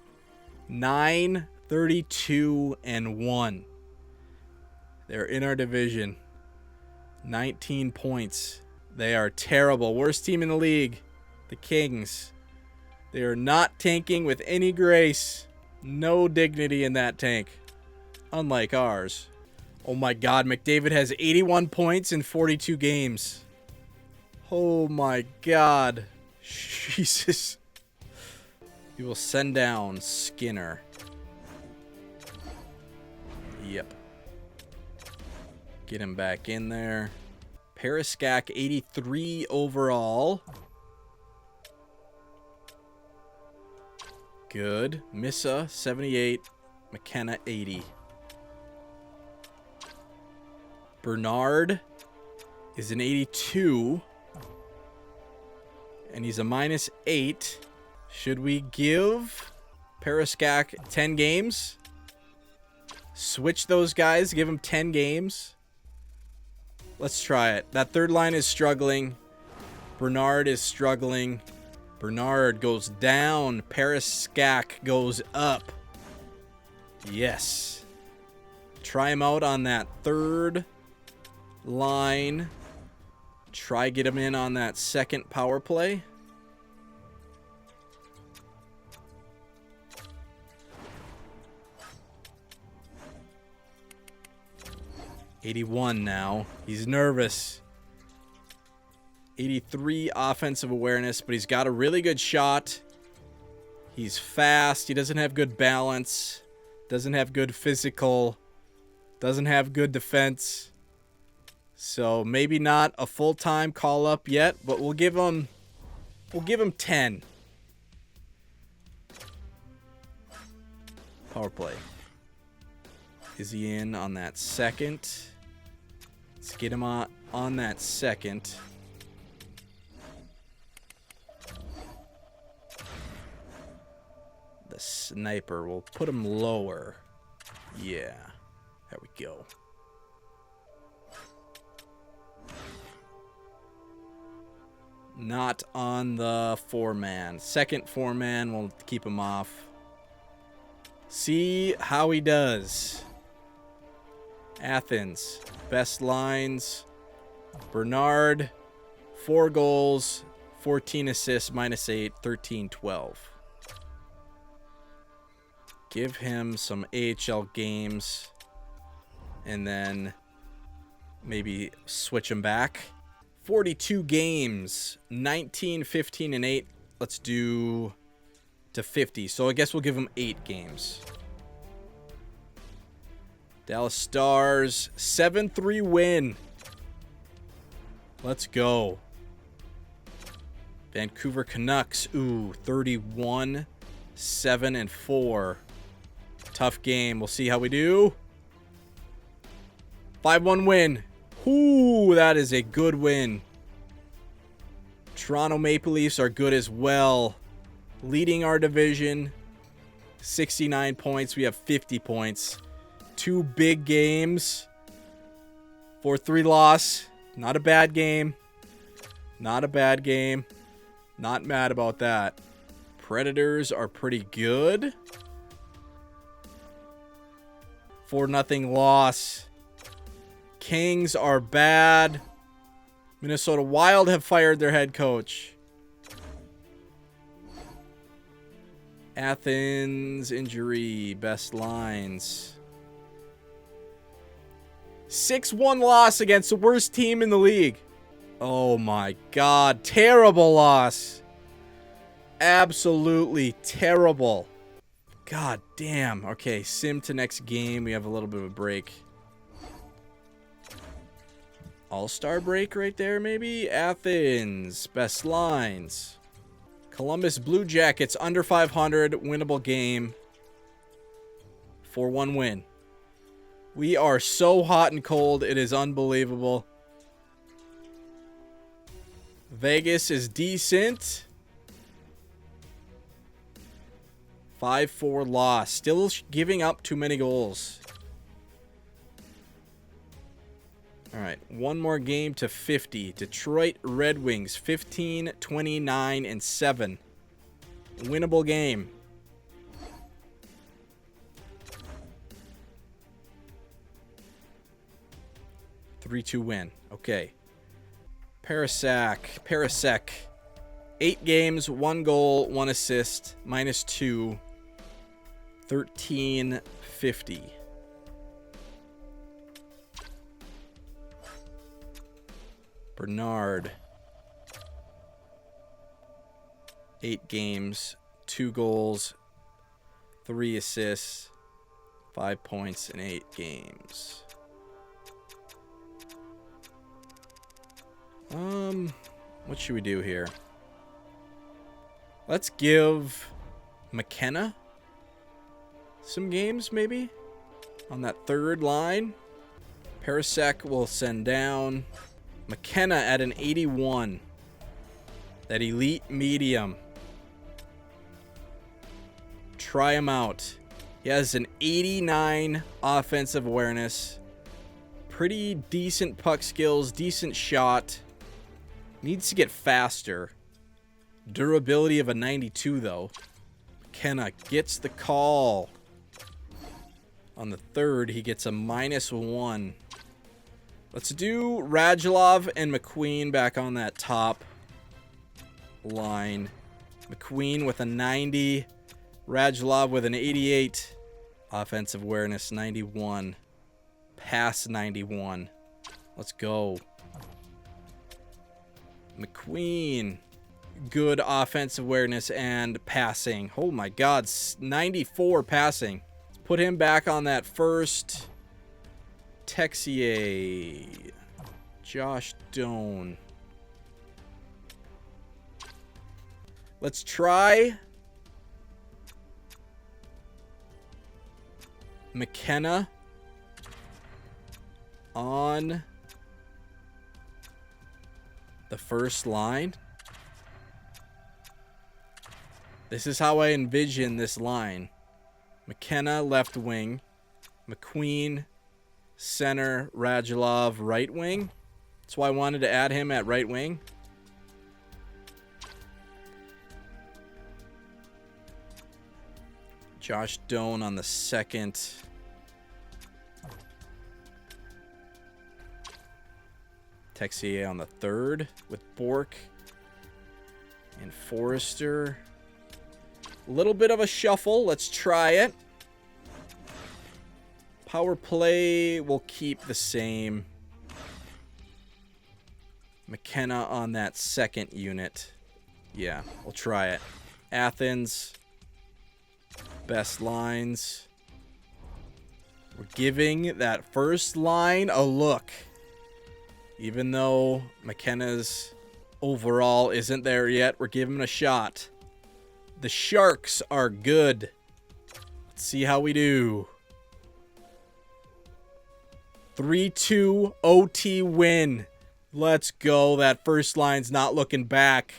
S1: 9-32-1. They're in our division. 19 points. They are terrible. Worst team in the league. The Kings. They are not tanking with any grace. No dignity in that tank. Unlike ours. Oh my God. McDavid has 81 points in 42 games. Oh my God. Jesus. We will send down Skinner. Yep. Get him back in there. Periskak, 83 overall. Good. Missa, 78. McKenna, 80. Bernard is an 82. And he's a -8. Should we give Periskak 10 games? Switch those guys, give them 10 games. Let's try it. That third line is struggling. Bernard is struggling. Bernard goes down. Periskak goes up. Yes. Try him out on that third line. Try get him in on that second power play. 81 now. He's nervous. 83 offensive awareness, but he's got a really good shot. He's fast. He doesn't have good balance. Doesn't have good physical. Doesn't have good defense. So maybe not a full-time call-up yet, but we'll give him 10. Power play. Is he in on that second? Let's get him on that second. The sniper, we'll put him lower. Yeah. There we go. Not on the 4-man. Second 4-man, we'll keep him off. See how he does. Athens, best lines. Bernard, 4 goals, 14 assists, -8, 13-12. Give him some AHL games and then maybe switch him back. 42 games, 19, 15, and 8. Let's do to 50. So I guess we'll give him 8 games. Dallas Stars, 7-3 win. Let's go. Vancouver Canucks, 31, 7-4. Tough game. We'll see how we do. 5-1 win. Ooh, that is a good win. Toronto Maple Leafs are good as well. Leading our division. 69 points. We have 50 points. 2 big games. 4-3 loss. Not a bad game. Not a bad game. Not mad about that. Predators are pretty good. 4-0 loss. Kings are bad. Minnesota Wild have fired their head coach. Athens injury. Best lines. 6-1 loss against the worst team in the league. Oh my God. Terrible loss. Absolutely terrible. God damn. Okay, sim to next game. We have a little bit of a break. All-star break right there, maybe? Athens. Best lines. Columbus Blue Jackets under 500. Winnable game. 4-1 win. We are so hot and cold. It is unbelievable. Vegas is decent. 5-4 loss. Still giving up too many goals. All right, one more game to 50. Detroit Red Wings, 15, 29, and 7. Winnable game. Three-two win. Okay. Parasek. 8 games, 1 goal, 1 assist, -2. 1350. Bernard. 8 games, 2 goals, 3 assists, 5 points in 8 games. What should we do here? Let's give McKenna some games, maybe, on that third line. Parasek will send down. McKenna at an 81. That elite medium. Try him out. He has an 89 offensive awareness. Pretty decent puck skills, decent shot. Needs to get faster. Durability of a 92, though. McKenna gets the call. On the third, he gets a -1. Let's do Radulov and McQueen back on that top line. McQueen with a 90. Radulov with an 88. Offensive awareness, 91. past 91. Let's go. McQueen. Good offensive awareness and passing. Oh my God, 94 passing. Let's put him back on that first. Texier. Josh Doan. Let's try McKenna on the first line. This is how I envision this line. McKenna left wing, McQueen center, Radulov right wing. That's why I wanted to add him at right wing. Josh Doan on the second. Texier on the third with Bork and Forrester. A little bit of a shuffle. Let's try it. Power play will keep the same. McKenna on that second unit. Yeah, we'll try it. Athens. Best lines. We're giving that first line a look. Even though McKenna's overall isn't there yet, we're giving it a shot. The Sharks are good. Let's see how we do. 3-2 OT win. Let's go. That first line's not looking back.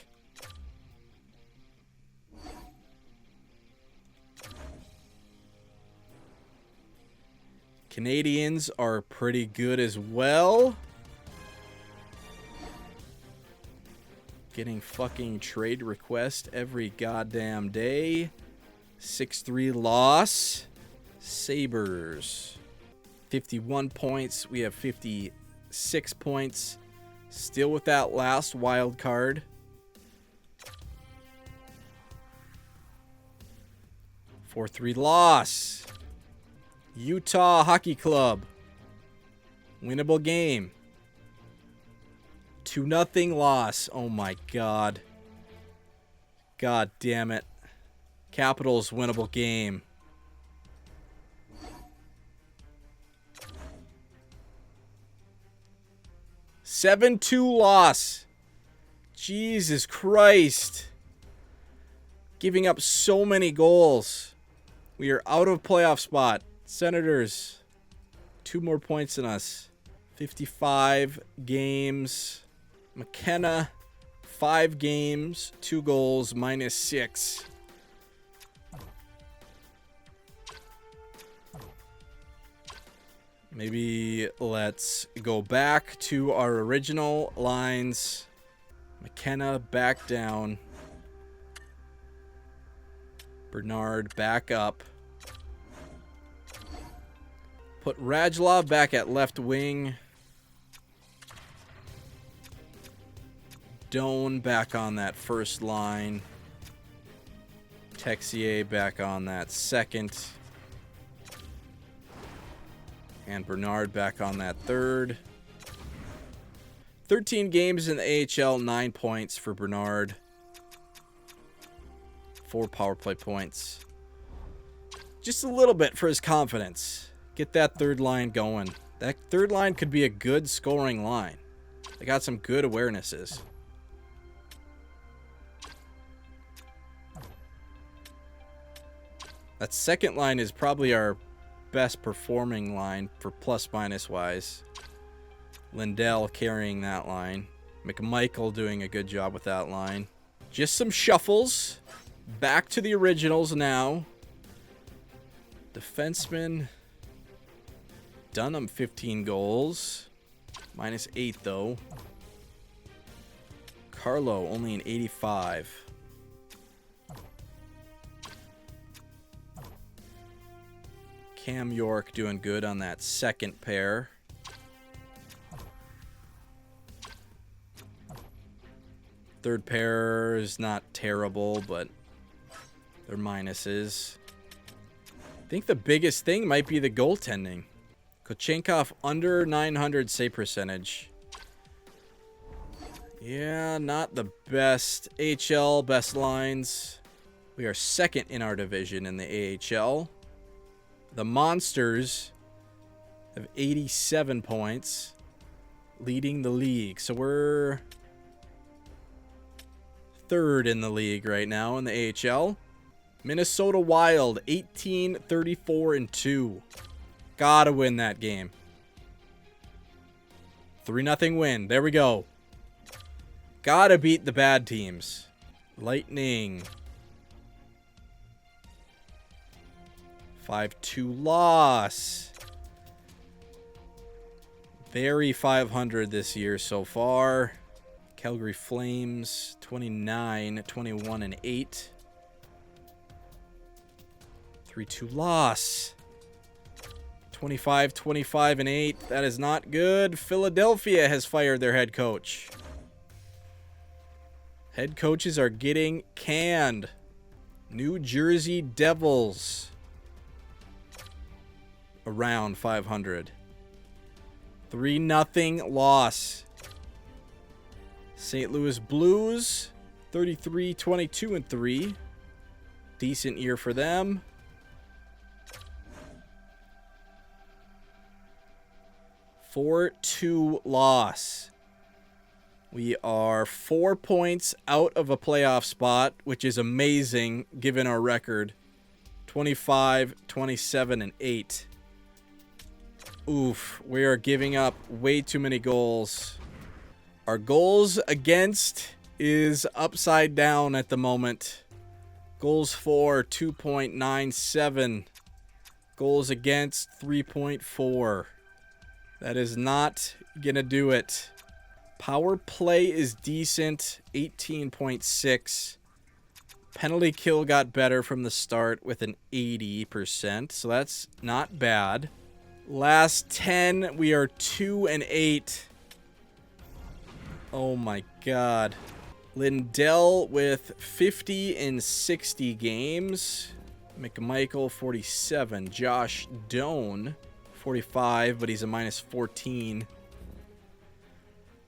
S1: Canadians are pretty good as well. Getting fucking trade request every goddamn day. 6-3 loss. Sabres. 51 points. We have 56 points. Still with that last wild card. 4-3 loss. Utah Hockey Club. Winnable game. 2-0 loss. Oh my God. God damn it. Capitals winnable game. (7-2) loss. Jesus Christ. Giving up so many goals. We are out of playoff spot. Senators, 2 more points than us. 55 games. McKenna, 5 games, 2 goals, -6. Maybe let's go back to our original lines. McKenna back down. Bernard back up. Put Radulov back at left wing. Doan back on that first line. Texier back on that second. And Bernard back on that third. 13 games in the AHL, 9 points for Bernard. 4 power play points. Just a little bit for his confidence. Get that third line going. That third line could be a good scoring line. They got some good awarenesses. That second line is probably our best performing line for plus-minus wise. Lindell carrying that line. McMichael doing a good job with that line. Just some shuffles. Back to the originals now. Defenseman. Dunham 15 goals. -8 though. Carlo only an 85. Cam York doing good on that second pair. Third pair is not terrible, but they're minuses. I think the biggest thing might be the goaltending. Kochenkov under 900 save percentage. Yeah, not the best. AHL, best lines. We are second in our division in the AHL. The Monsters have 87 points, leading the league. So we're third in the league right now in the AHL. Minnesota Wild, 18-34-2. Gotta win that game. 3-0 win. There we go. Gotta beat the bad teams. Lightning. 5-2 loss. Very 500 this year so far. Calgary Flames, 29-21-8. 3-2 loss. 25-25-8. That is not good. Philadelphia has fired their head coach. Head coaches are getting canned. New Jersey Devils. Around 500. 3-0 loss. St. Louis Blues, 33-22-3. Decent year for them. 4-2 loss. We are 4 points out of a playoff spot, which is amazing given our record. 25-27-8. Oof, we are giving up way too many goals. Our goals against is upside down at the moment. Goals for 2.97. Goals against 3.4. That is not gonna do it. Power play is decent, 18.6. Penalty kill got better from the start with an 80%, so that's not bad. Last 10, we are 2-8. Oh my god. Lindell with 50 in 60 games. McMichael, 47. Josh Doan, 45, but he's a minus 14.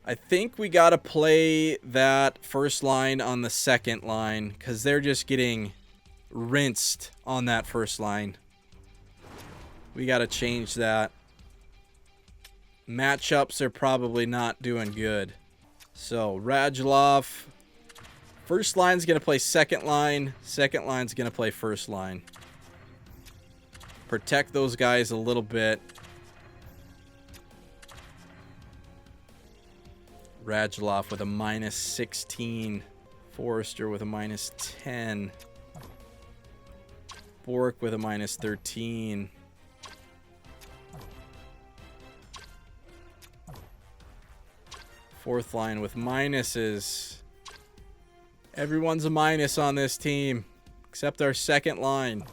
S1: I think we got to play that first line on the second line because they're just getting rinsed on that first line. We got to change that. Matchups are probably not doing good. So, Radulov. First line's going to play second line. Second line's going to play first line. Protect those guys a little bit. Radulov with a minus 16. Forrester with a minus 10. Bork with a minus 13. Fourth line with minuses. Everyone's a minus on this team, except our second line.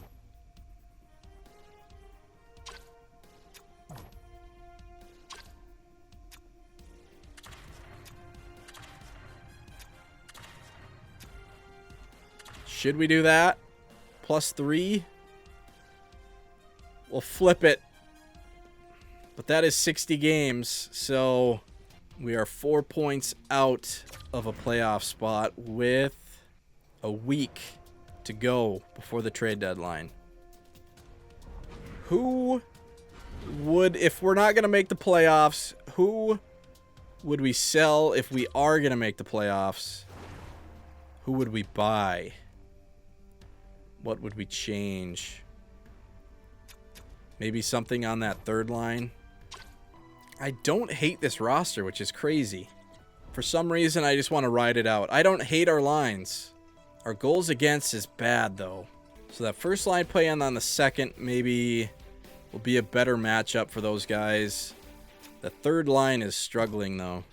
S1: Should we do that? +3? We'll flip it. But that is 60 games, so we are 4 points out of a playoff spot with a week to go before the trade deadline. Who would, if we're not going to make the playoffs, who would we sell if we are going to make the playoffs? Who would we buy? What would we change? Maybe something on that third line. I don't hate this roster, which is crazy. For some reason, I just want to ride it out. I don't hate our lines. Our goals against is bad, though. So that first line play on the second maybe will be a better matchup for those guys. The third line is struggling, though.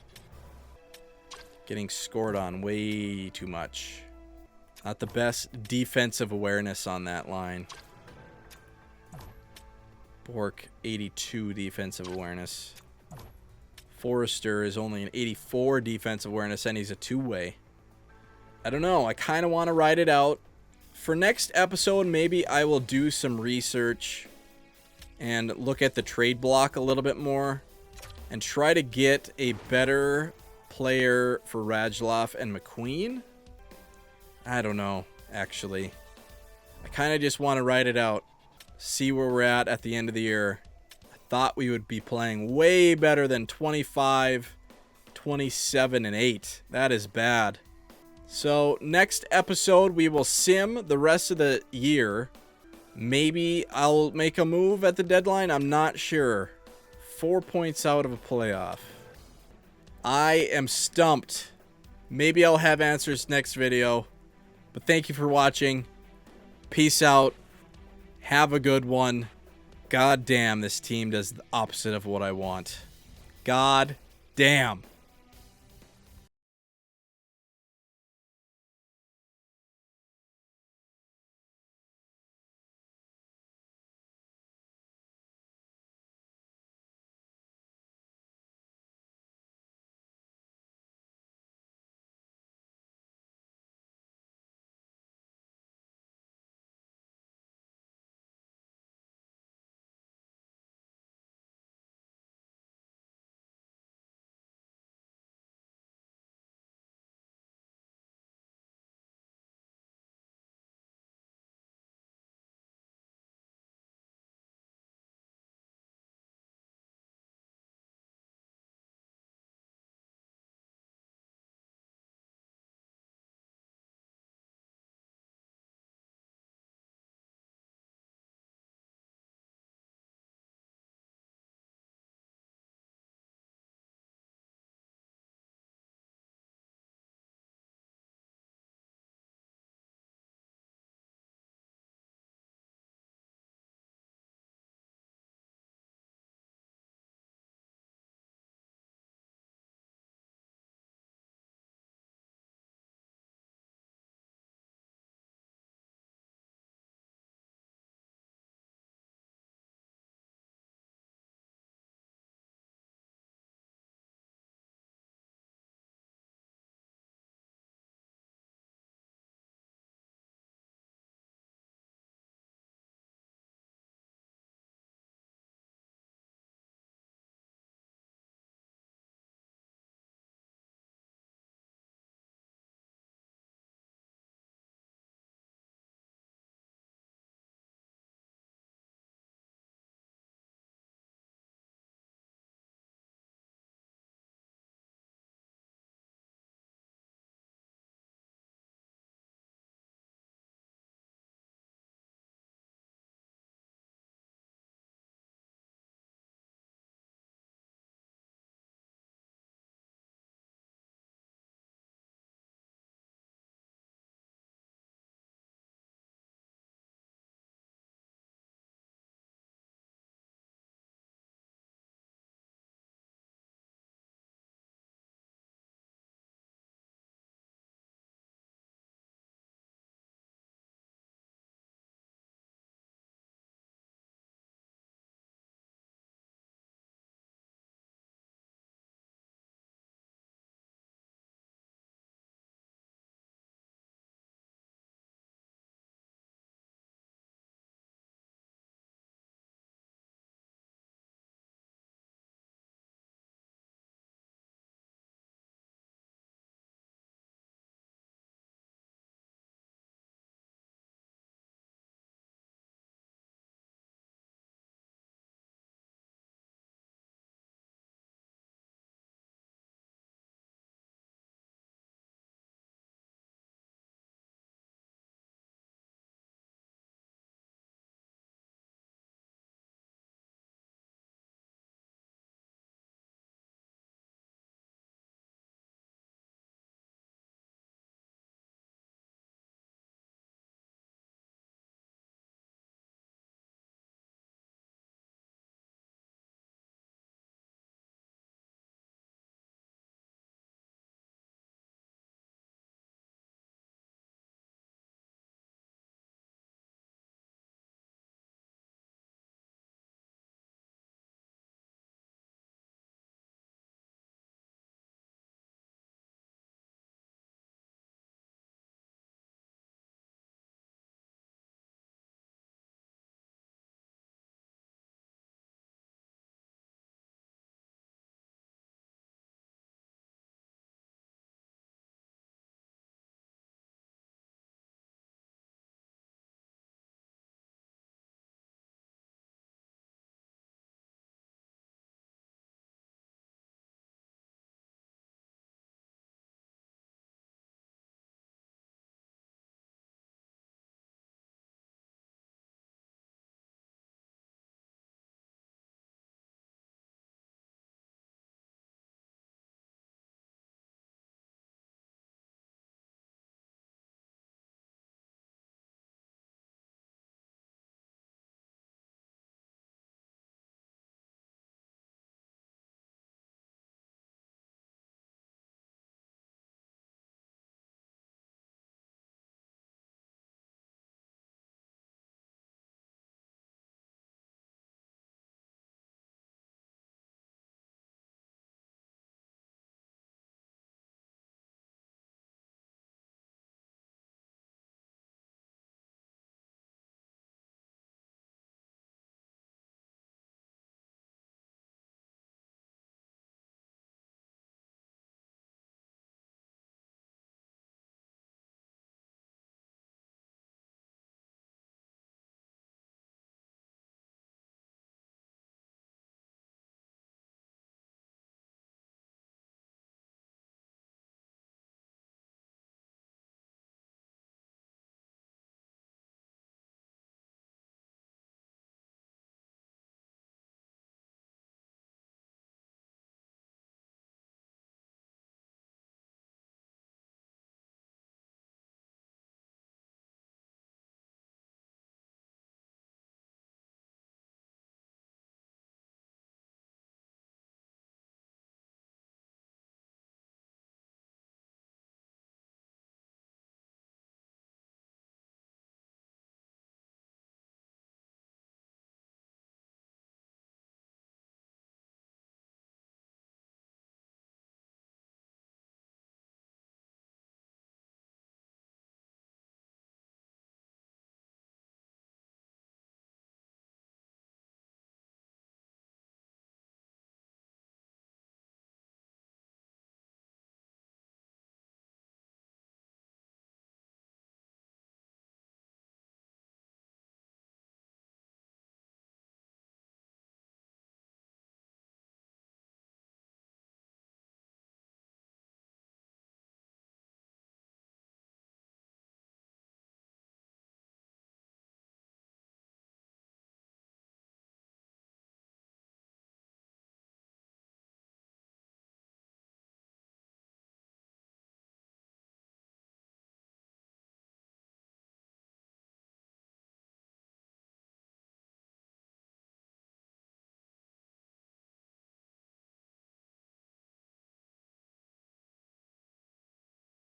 S1: Getting scored on way too much. Not the best defensive awareness on that line. Bork, 82 defensive awareness. Forrester is only an 84 defensive awareness, and he's a two-way. I don't know. I kind of want to ride it out. For next episode, maybe I will do some research and look at the trade block a little bit more and try to get a better player for Radulov and McQueen. I don't know, actually. I kind of just want to ride it out, see where we're at the end of the year. I thought we would be playing way better than 25, 27, and 8. That is bad. So next episode, we will sim the rest of the year. Maybe I'll make a move at the deadline. I'm not sure. 4 points out of a playoff. I am stumped. Maybe I'll have answers next video. But thank you for watching. Peace out. Have a good one. God damn, this team does the opposite of what I want. God damn.